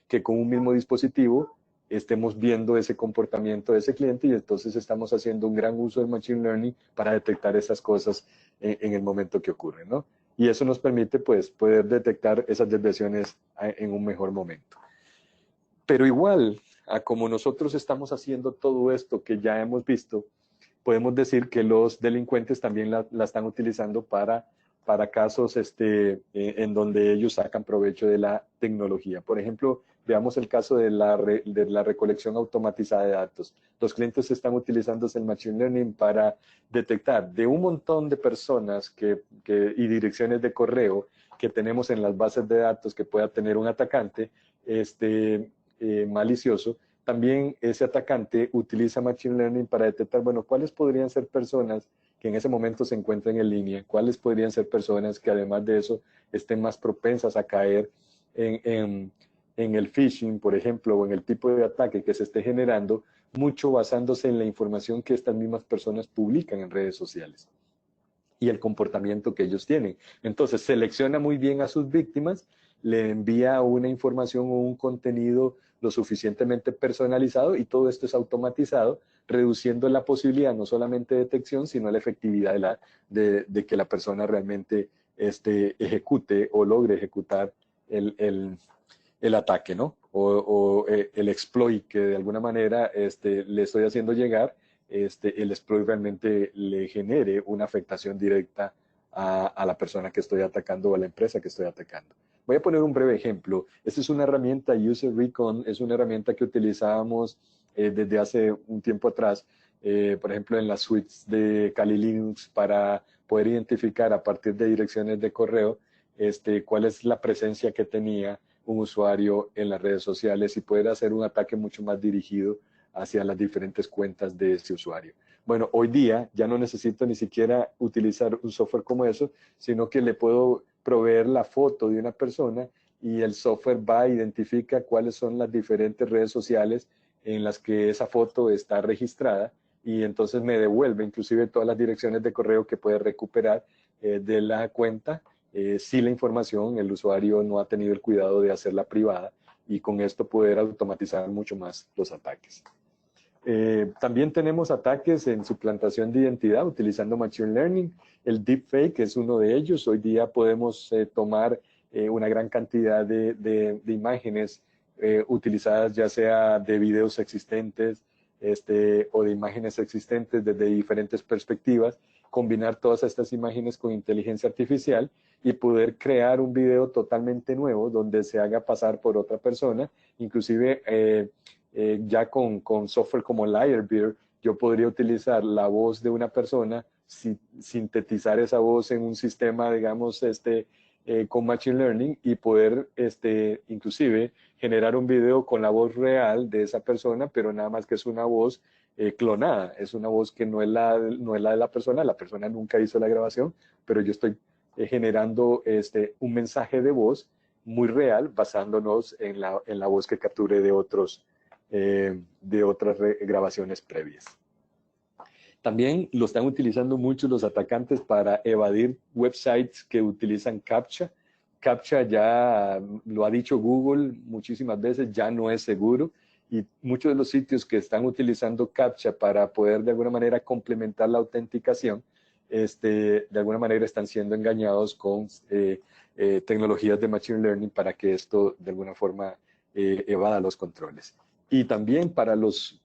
que con un mismo dispositivo estemos viendo ese comportamiento de ese cliente, y entonces estamos haciendo un gran uso del Machine Learning para detectar esas cosas en el momento que ocurren, ¿no? Y eso nos permite, pues, poder detectar esas desviaciones en un mejor momento. Pero igual, a como nosotros estamos haciendo todo esto que ya hemos visto, podemos decir que los delincuentes también la están utilizando para casos en donde ellos sacan provecho de la tecnología. Por ejemplo, veamos el caso de la recolección automatizada de datos. Los clientes están utilizando el Machine Learning para detectar de un montón de personas y direcciones de correo que tenemos en las bases de datos que pueda tener un atacante malicioso. También ese atacante utiliza Machine Learning para detectar, bueno, cuáles podrían ser personas que en ese momento se encuentran en línea, cuáles podrían ser personas que además de eso estén más propensas a caer en el phishing, por ejemplo, o en el tipo de ataque que se esté generando, mucho basándose en la información que estas mismas personas publican en redes sociales. y el comportamiento que ellos tienen. Entonces, selecciona muy bien a sus víctimas, le envía una información o un contenido lo suficientemente personalizado y todo esto es automatizado, reduciendo la posibilidad no solamente de detección, sino la efectividad de que la persona realmente ejecute o logre ejecutar el ataque, ¿no? O el exploit que de alguna manera le estoy haciendo llegar, el exploit realmente le genere una afectación directa a la persona que estoy atacando o a la empresa que estoy atacando. Voy a poner un breve ejemplo. Esta es una herramienta, User Recon, es una herramienta que utilizábamos desde hace un tiempo atrás, por ejemplo, en las suites de Kali Linux para poder identificar a partir de direcciones de correo cuál es la presencia que tenía un usuario en las redes sociales y poder hacer un ataque mucho más dirigido hacia las diferentes cuentas de ese usuario. Bueno, hoy día ya no necesito ni siquiera utilizar un software como eso, sino que le puedo proveer la foto de una persona y el software va a identificar cuáles son las diferentes redes sociales en las que esa foto está registrada y entonces me devuelve inclusive todas las direcciones de correo que puede recuperar de la cuenta si la información el usuario no ha tenido el cuidado de hacerla privada y con esto poder automatizar mucho más los ataques. También tenemos ataques en suplantación de identidad utilizando Machine Learning. El Deepfake es uno de ellos. Hoy día podemos tomar una gran cantidad de imágenes utilizadas ya sea de videos existentes o de imágenes existentes desde diferentes perspectivas, combinar todas estas imágenes con inteligencia artificial y poder crear un video totalmente nuevo donde se haga pasar por otra persona, inclusive ya con software como Lyrebeer, yo podría utilizar la voz de una persona, sintetizar esa voz en un sistema, digamos, con Machine Learning y poder inclusive generar un video con la voz real de esa persona, pero nada más que es una voz clonada, es una voz que no es la de la persona nunca hizo la grabación, pero yo estoy generando un mensaje de voz muy real basándonos en la voz que capture de otras grabaciones previas. También lo están utilizando mucho los atacantes para evadir websites que utilizan CAPTCHA. CAPTCHA ya lo ha dicho Google muchísimas veces, ya no es seguro y muchos de los sitios que están utilizando CAPTCHA para poder de alguna manera complementar la autenticación, de alguna manera están siendo engañados con tecnologías de Machine Learning para que esto de alguna forma evada los controles. Y también para los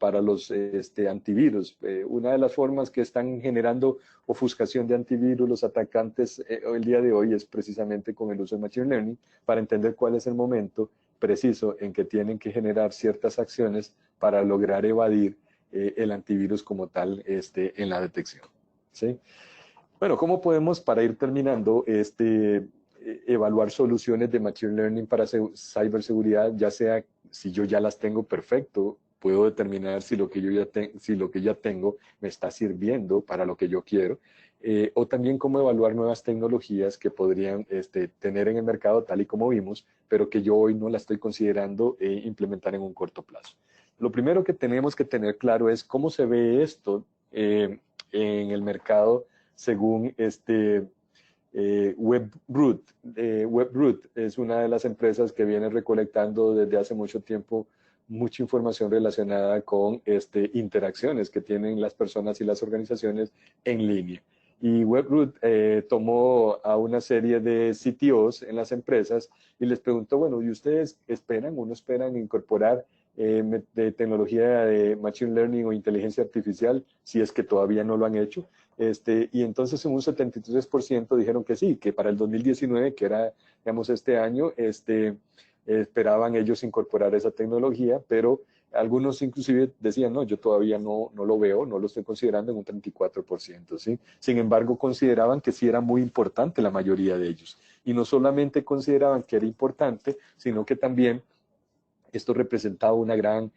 antivirus. Una de las formas que están generando ofuscación de antivirus los atacantes el día de hoy es precisamente con el uso de Machine Learning para entender cuál es el momento preciso en que tienen que generar ciertas acciones para lograr evadir el antivirus como tal en la detección. ¿Sí? Bueno, ¿cómo podemos, para ir terminando, evaluar soluciones de Machine Learning para ciberseguridad, ya sea si yo ya las tengo, perfecto, puedo determinar si lo que ya tengo me está sirviendo para lo que yo quiero, o también cómo evaluar nuevas tecnologías que podrían tener en el mercado tal y como vimos, pero que yo hoy no la estoy considerando implementar en un corto plazo. Lo primero que tenemos que tener claro es cómo se ve esto en el mercado según WebRoot. WebRoot es una de las empresas que viene recolectando desde hace mucho tiempo mucha información relacionada con interacciones que tienen las personas y las organizaciones en línea. Y WebRoot tomó a una serie de CTOs en las empresas y les preguntó, bueno, ¿y ustedes esperan o no esperan incorporar de tecnología de Machine Learning o inteligencia artificial si es que todavía no lo han hecho? Y entonces en un 73% dijeron que sí, que para el 2019, que era, digamos, este año, esperaban ellos incorporar esa tecnología, pero algunos inclusive decían, no, yo todavía no lo veo, no lo estoy considerando en un 34%, ¿sí? Sin embargo, consideraban que sí era muy importante la mayoría de ellos. Y no solamente consideraban que era importante, sino que también esto representaba una gran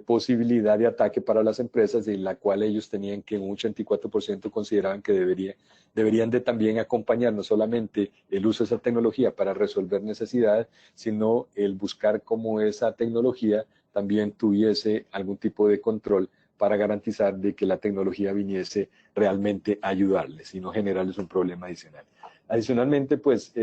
posibilidad de ataque para las empresas en la cual ellos tenían que en un 84% consideraban que deberían de también acompañar no solamente el uso de esa tecnología para resolver necesidades, sino el buscar cómo esa tecnología también tuviese algún tipo de control para garantizar de que la tecnología viniese realmente a ayudarles y no generarles un problema adicional. Adicionalmente, pues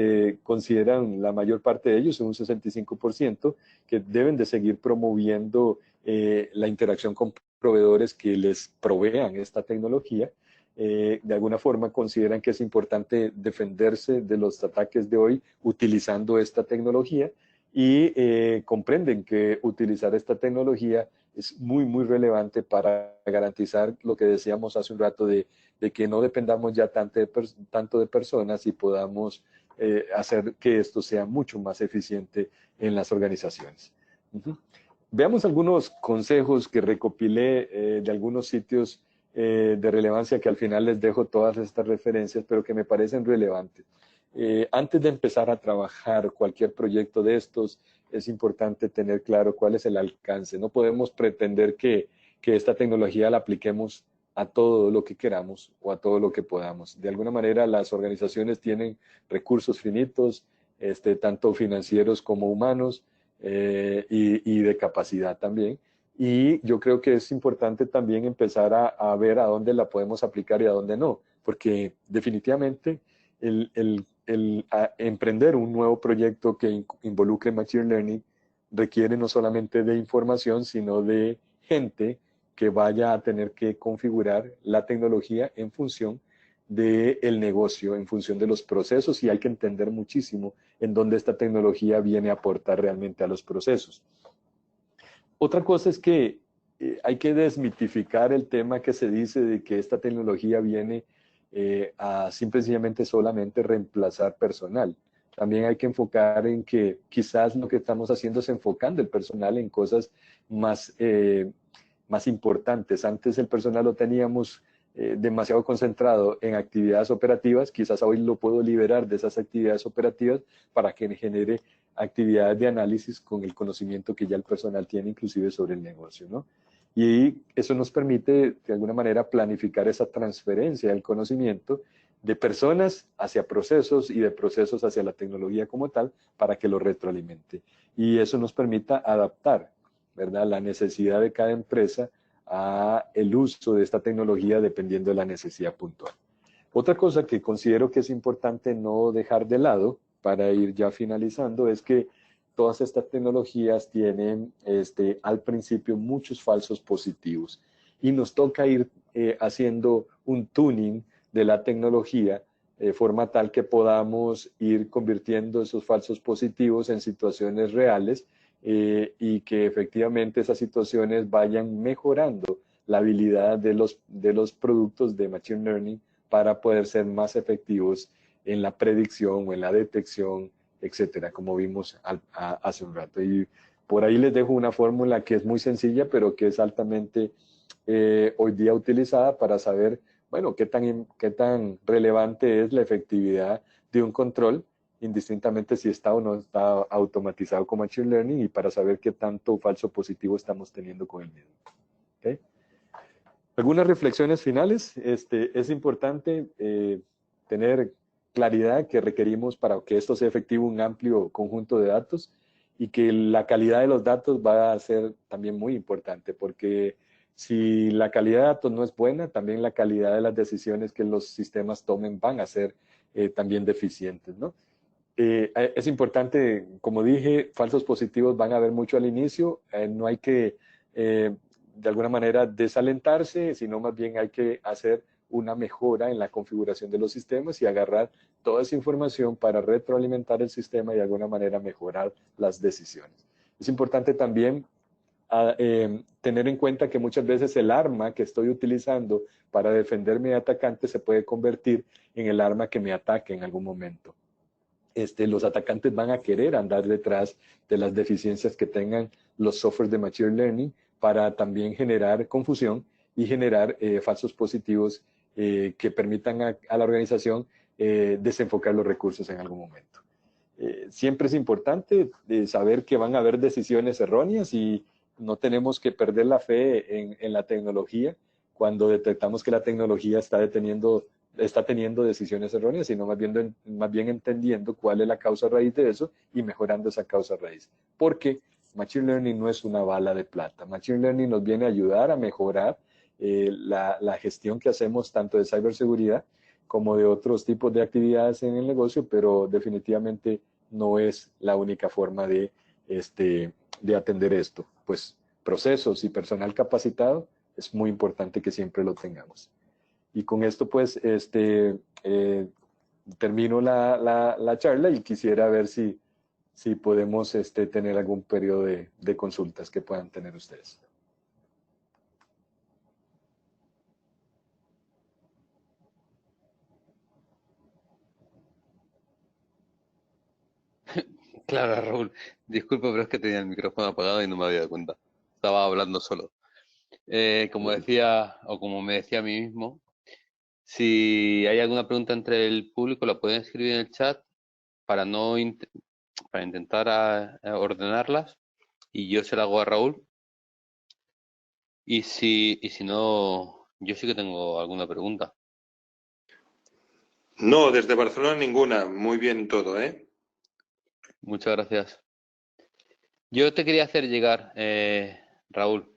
consideran la mayor parte de ellos, un 65%, que deben de seguir promoviendo la interacción con proveedores que les provean esta tecnología. De alguna forma consideran que es importante defenderse de los ataques de hoy utilizando esta tecnología y comprenden que utilizar esta tecnología es muy, muy relevante para garantizar lo que decíamos hace un rato de que no dependamos ya tanto de personas y podamos hacer que esto sea mucho más eficiente en las organizaciones. Veamos algunos consejos que recopilé de algunos sitios de relevancia que al final les dejo todas estas referencias, pero que me parecen relevantes. Antes de empezar a trabajar cualquier proyecto de estos, es importante tener claro cuál es el alcance. No podemos pretender que esta tecnología la apliquemos a todo lo que queramos o a todo lo que podamos. De alguna manera, las organizaciones tienen recursos finitos, tanto financieros como humanos, y de capacidad también. Y yo creo que es importante también empezar a ver a dónde la podemos aplicar y a dónde no, porque definitivamente el emprender un nuevo proyecto que involucre Machine Learning requiere no solamente de información, sino de gente que vaya a tener que configurar la tecnología en función del negocio, en función de los procesos, y hay que entender muchísimo en dónde esta tecnología viene a aportar realmente a los procesos. Otra cosa es que hay que desmitificar el tema que se dice de que esta tecnología viene a simplemente solamente reemplazar personal. También hay que enfocar en que quizás lo que estamos haciendo es enfocando el personal en cosas más, más importantes. Antes el personal lo teníamos demasiado concentrado en actividades operativas, quizás hoy lo puedo liberar de esas actividades operativas para que genere actividades de análisis con el conocimiento que ya el personal tiene, inclusive sobre el negocio, ¿no? Y eso nos permite, de alguna manera, planificar esa transferencia del conocimiento de personas hacia procesos y de procesos hacia la tecnología como tal para que lo retroalimente. Y eso nos permita adaptar, ¿verdad?, la necesidad de cada empresa a el uso de esta tecnología dependiendo de la necesidad puntual. Otra cosa que considero que es importante no dejar de lado para ir ya finalizando es que todas estas tecnologías tienen al principio muchos falsos positivos y nos toca ir haciendo un tuning de la tecnología de forma tal que podamos ir convirtiendo esos falsos positivos en situaciones reales y que efectivamente esas situaciones vayan mejorando la habilidad de los productos de Machine Learning para poder ser más efectivos en la predicción o en la detección, etcétera, como vimos hace un rato. Y por ahí les dejo una fórmula que es muy sencilla, pero que es altamente hoy día utilizada para saber, bueno, qué tan relevante es la efectividad de un control, indistintamente si está o no está automatizado con Machine Learning, y para saber qué tanto falso positivo estamos teniendo con el mismo. ¿Okay? Algunas reflexiones finales. Es importante tener claridad que requerimos para que esto sea efectivo un amplio conjunto de datos, y que la calidad de los datos va a ser también muy importante, porque si la calidad de datos no es buena, también la calidad de las decisiones que los sistemas tomen van a ser también deficientes, ¿no? Es importante, como dije, falsos positivos van a haber mucho al inicio, no hay que de alguna manera desalentarse, sino más bien hay que hacer una mejora en la configuración de los sistemas y agarrar toda esa información para retroalimentar el sistema y de alguna manera mejorar las decisiones. Es importante también tener en cuenta que muchas veces el arma que estoy utilizando para defenderme de atacantes se puede convertir en el arma que me ataque en algún momento. Los atacantes van a querer andar detrás de las deficiencias que tengan los softwares de Machine Learning para también generar confusión y generar falsos positivos que permitan a la organización desenfocar los recursos en algún momento. Siempre es importante saber que van a haber decisiones erróneas y no tenemos que perder la fe en la tecnología cuando detectamos que la tecnología está teniendo decisiones erróneas, sino más bien entendiendo cuál es la causa raíz de eso y mejorando esa causa raíz. Porque Machine Learning no es una bala de plata. Machine Learning nos viene a ayudar a mejorar la gestión que hacemos tanto de ciberseguridad como de otros tipos de actividades en el negocio, pero definitivamente no es la única forma de atender esto. Pues procesos y personal capacitado es muy importante que siempre lo tengamos. Y con esto, pues, termino la charla y quisiera ver si podemos tener algún periodo de consultas que puedan tener ustedes. Claro, Raúl. Disculpa, pero es que tenía el micrófono apagado y no me había dado cuenta. Estaba hablando solo. Como decía, o como me decía a mí mismo, si hay alguna pregunta entre el público, la pueden escribir en el chat para no para intentar a ordenarlas y yo se la hago a Raúl. Y si no, yo sí que tengo alguna pregunta. No, desde Barcelona ninguna. Muy bien todo, ¿eh? Muchas gracias. Yo te quería hacer llegar, Raúl,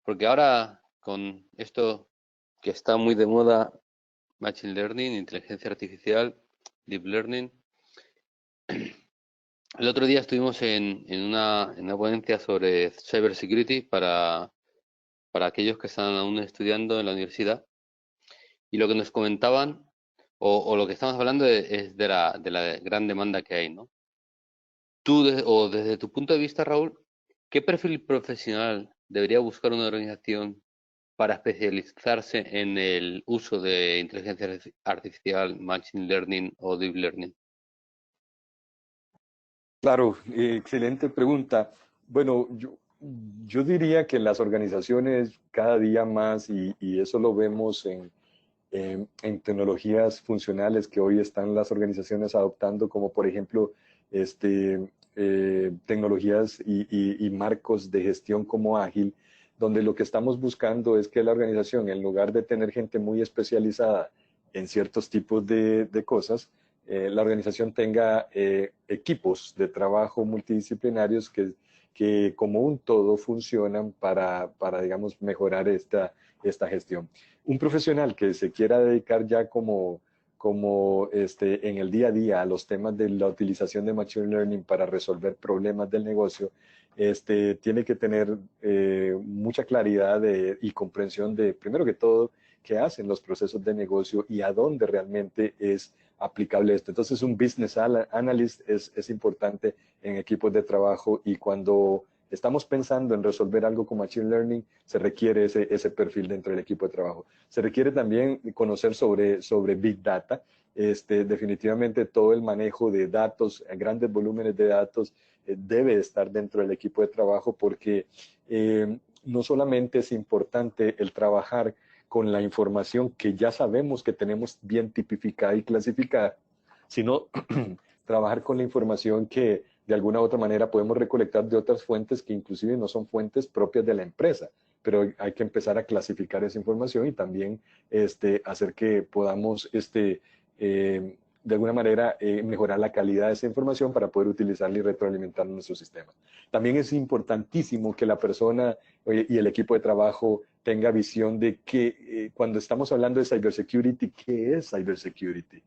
porque ahora con esto que está muy de moda, Machine Learning, inteligencia artificial, Deep Learning. El otro día estuvimos en una ponencia sobre cybersecurity para aquellos que están aún estudiando en la universidad y lo que nos comentaban o lo que estamos hablando es de la gran demanda que hay, ¿no? Tú, o desde tu punto de vista, Raúl, ¿qué perfil profesional debería buscar una organización para especializarse en el uso de inteligencia artificial, machine learning o deep learning? Claro, excelente pregunta. Bueno, yo diría que las organizaciones cada día más, y eso lo vemos en tecnologías funcionales que hoy están las organizaciones adoptando, como por ejemplo tecnologías y marcos de gestión como Ágil, donde lo que estamos buscando es que la organización, en lugar de tener gente muy especializada en ciertos tipos de cosas, la organización tenga equipos de trabajo multidisciplinarios que como un todo funcionan digamos, mejorar esta gestión. Un profesional que se quiera dedicar ya como en el día a día a los temas de la utilización de Machine Learning para resolver problemas del negocio, tiene que tener mucha claridad y comprensión de, primero que todo, qué hacen los procesos de negocio y a dónde realmente es aplicable esto. Entonces, un business analyst es importante en equipos de trabajo y cuando estamos pensando en resolver algo con Machine Learning, se requiere ese perfil dentro del equipo de trabajo. Se requiere también conocer sobre Big Data. Definitivamente todo el manejo de datos, grandes volúmenes de datos, debe estar dentro del equipo de trabajo porque no solamente es importante el trabajar con la información que ya sabemos que tenemos bien tipificada y clasificada, sino trabajar con la información que de alguna u otra manera podemos recolectar de otras fuentes que inclusive no son fuentes propias de la empresa, pero hay que empezar a clasificar esa información y también hacer que podamos de alguna manera mejorar la calidad de esa información para poder utilizarla y retroalimentar nuestros sistemas. También es importantísimo que la persona y el equipo de trabajo tenga visión de que cuando estamos hablando de cybersecurity, ¿qué es cybersecurity?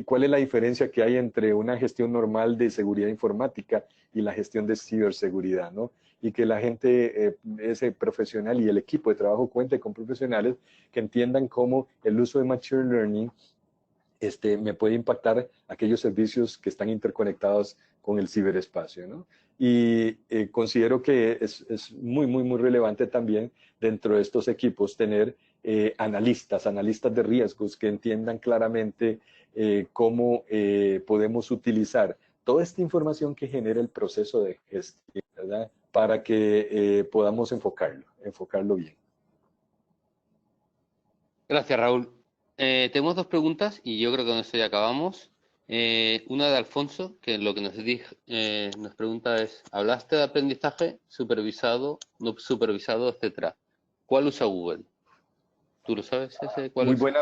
¿Cuál es la diferencia que hay entre una gestión normal de seguridad informática y la gestión de ciberseguridad, ¿no? Y que la gente, ese profesional y el equipo de trabajo cuente con profesionales que entiendan cómo el uso de Machine Learning me puede impactar aquellos servicios que están interconectados con el ciberespacio, ¿no? Y considero que es muy, muy, muy relevante también dentro de estos equipos tener analistas de riesgos que entiendan claramente cómo podemos utilizar toda esta información que genera el proceso de gestión, ¿verdad? Para que podamos enfocarlo bien. Gracias, Raúl. Tenemos dos preguntas y yo creo que con esto ya acabamos. Una de Alfonso, que lo que nos pregunta es, hablaste de aprendizaje supervisado, no supervisado, etcétera. ¿Cuál usa Google? ¿Tú lo sabes ese cuál Muy es? buena,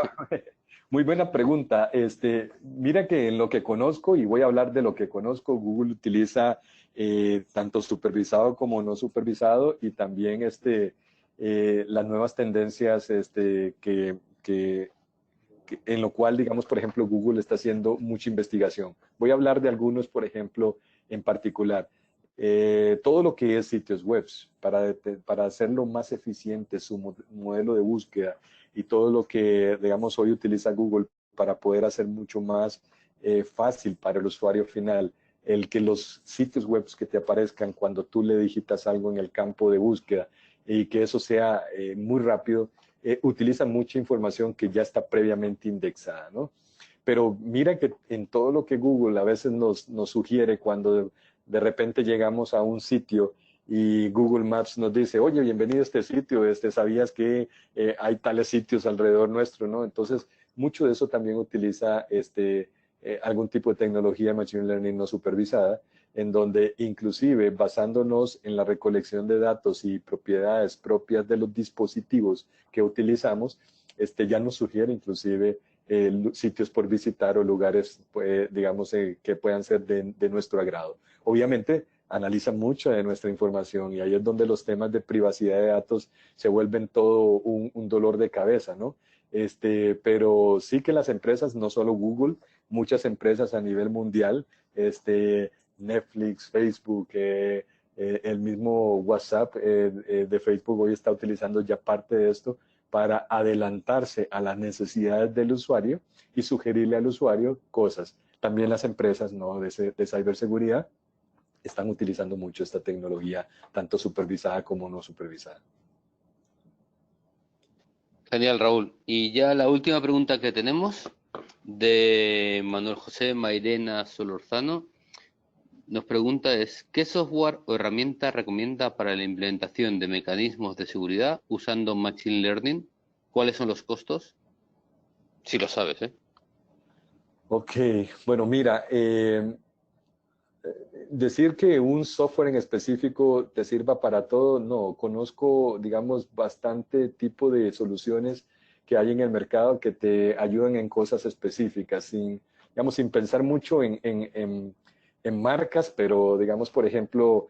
muy buena pregunta. Mira que en lo que conozco, y voy a hablar de lo que conozco, Google utiliza tanto supervisado como no supervisado y también las nuevas tendencias que en lo cual, digamos, por ejemplo, Google está haciendo mucha investigación. Voy a hablar de algunos, por ejemplo, en particular. Todo lo que es sitios web, para hacerlo más eficiente su modelo de búsqueda y todo lo que, digamos, hoy utiliza Google para poder hacer mucho más fácil para el usuario final el que los sitios web que te aparezcan cuando tú le digitas algo en el campo de búsqueda y que eso sea muy rápido, utiliza mucha información que ya está previamente indexada, ¿no? Pero mira que en todo lo que Google a veces nos sugiere cuando de repente llegamos a un sitio y Google Maps nos dice, oye, bienvenido a este sitio, ¿sabías que hay tales sitios alrededor nuestro, ¿no? Entonces, mucho de eso también utiliza algún tipo de tecnología de Machine Learning no supervisada, en donde inclusive basándonos en la recolección de datos y propiedades propias de los dispositivos que utilizamos, ya nos sugiere inclusive sitios por visitar o lugares, digamos, que puedan ser de nuestro agrado. Obviamente, analiza mucho de nuestra información y ahí es donde los temas de privacidad de datos se vuelven todo un dolor de cabeza, ¿no? Pero sí que las empresas, no solo Google, muchas empresas a nivel mundial, Netflix, Facebook, el mismo WhatsApp de Facebook hoy está utilizando ya parte de esto para adelantarse a las necesidades del usuario y sugerirle al usuario cosas. También las empresas, ¿no?, de ciberseguridad están utilizando mucho esta tecnología, tanto supervisada como no supervisada. Genial, Raúl. Y ya la última pregunta que tenemos de Manuel José Mairena Solorzano nos pregunta es, ¿qué software o herramienta recomienda para la implementación de mecanismos de seguridad usando Machine Learning? ¿Cuáles son los costos? Si lo sabes, ¿eh? Ok, bueno, mira, decir que un software en específico te sirva para todo, no. Conozco, digamos, bastante tipo de soluciones que hay en el mercado que te ayudan en cosas específicas, digamos, sin pensar mucho en marcas, pero digamos, por ejemplo,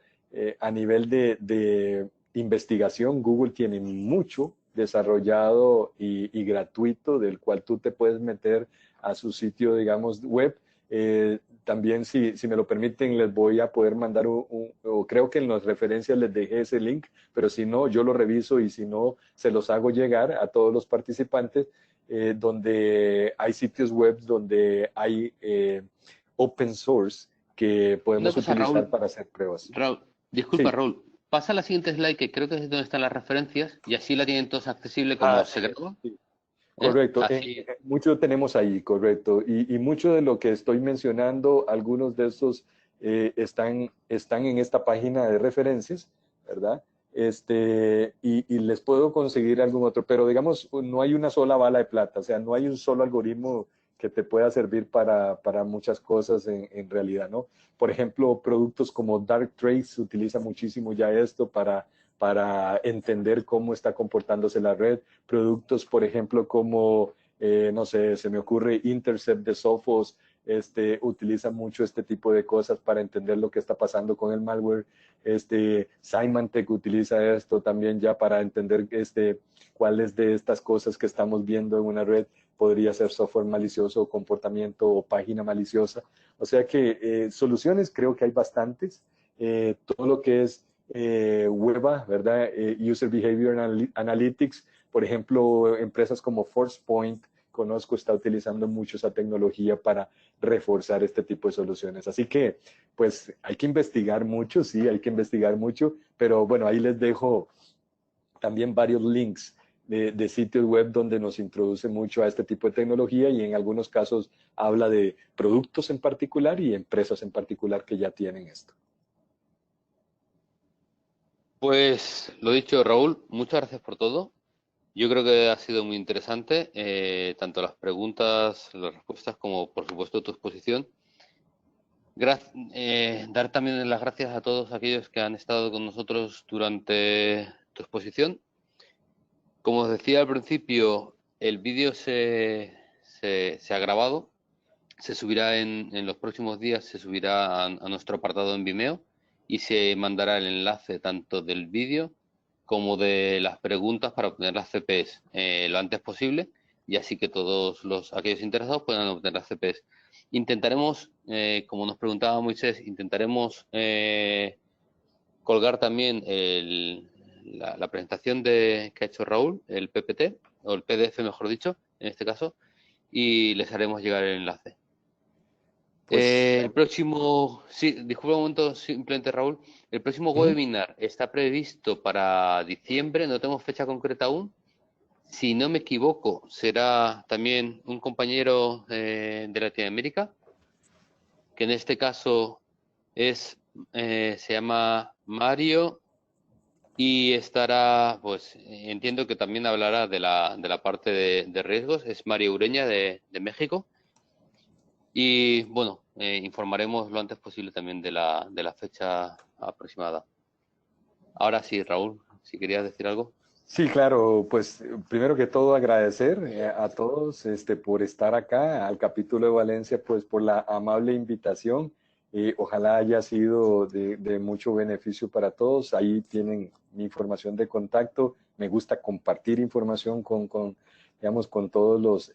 a nivel de investigación, Google tiene mucho desarrollado y gratuito del cual tú te puedes meter a su sitio, digamos, web. También, si me lo permiten, les voy a poder mandar o creo que en las referencias les dejé ese link, pero si no, yo lo reviso y si no, se los hago llegar a todos los participantes, donde hay sitios web, donde hay open source que Una podemos cosa, utilizar Raúl, para hacer pruebas. disculpa, Sí. Raúl, pasa a la siguiente slide que creo que es donde están las referencias y así la tienen todos accesible como se Sí, graba, sí. ¿eh? Correcto, Así. mucho tenemos ahí, correcto. Y mucho de lo que estoy mencionando, algunos de estos están en esta página de referencias, ¿verdad? Y les puedo conseguir algún otro, pero digamos, no hay una sola bala de plata, o sea, no hay un solo algoritmo que te pueda servir para muchas cosas en realidad, ¿no? Por ejemplo, productos como Darktrace utiliza muchísimo ya esto para entender cómo está comportándose la red. Productos, por ejemplo, como, no sé, se me ocurre Intercept de Sophos, utiliza mucho este tipo de cosas para entender lo que está pasando con el malware. Symantec utiliza esto también ya para entender cuáles de estas cosas que estamos viendo en una red podría ser software malicioso, comportamiento o página maliciosa. O sea que soluciones creo que hay bastantes. Todo lo que es WEBA, ¿verdad? User Behavior Analytics, por ejemplo, empresas como ForcePoint, conozco, está utilizando mucho esa tecnología para reforzar este tipo de soluciones. Así que, pues, hay que investigar mucho, sí, hay que investigar mucho, pero bueno, ahí les dejo también varios links de sitios web donde nos introduce mucho a este tipo de tecnología y en algunos casos habla de productos en particular y empresas en particular que ya tienen esto. Pues lo dicho, Raúl, muchas gracias por todo. Yo creo que ha sido muy interesante, tanto las preguntas, las respuestas, como por supuesto tu exposición. Dar también las gracias a todos aquellos que han estado con nosotros durante tu exposición. Como os decía al principio, el vídeo se ha grabado, se subirá en los próximos días, se subirá a nuestro apartado en Vimeo y se mandará el enlace tanto del vídeo como de las preguntas para obtener las CPs lo antes posible, y así que todos aquellos interesados puedan obtener las CPs. Intentaremos, como nos preguntaba Moisés, intentaremos colgar también la presentación que ha hecho Raúl, el PPT, o el PDF mejor dicho, en este caso, y les haremos llegar el enlace. Pues, El próximo, sí, disculpa un momento simplemente Raúl, el próximo webinar está previsto para diciembre, no tengo fecha concreta aún. Si no me equivoco, será también un compañero de Latinoamérica, que en este caso se llama Mario, y estará, pues entiendo que también hablará de la parte de riesgos, es Mario Ureña de México. Y bueno, informaremos lo antes posible también de la fecha aproximada. Ahora sí, Raúl, si querías decir algo. sí, claro, pues primero que todo agradecer a todos por estar acá, al capítulo de Valencia, pues por la amable invitación. Ojalá haya sido de mucho beneficio para todos. Ahí tienen mi información de contacto. Me gusta compartir información digamos, con todos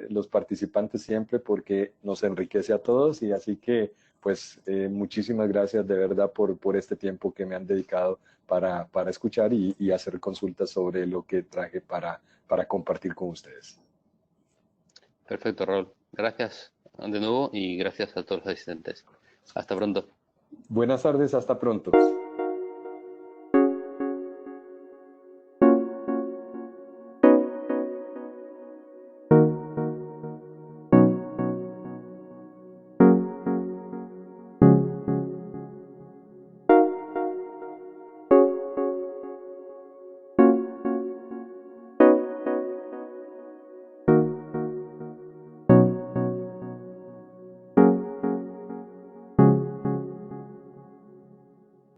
los participantes siempre porque nos enriquece a todos, y así que pues muchísimas gracias de verdad por este tiempo que me han dedicado para escuchar y hacer consultas sobre lo que traje para compartir con ustedes. Perfecto, Raúl. Gracias de nuevo y gracias a todos los asistentes. Hasta pronto. Buenas tardes, hasta pronto.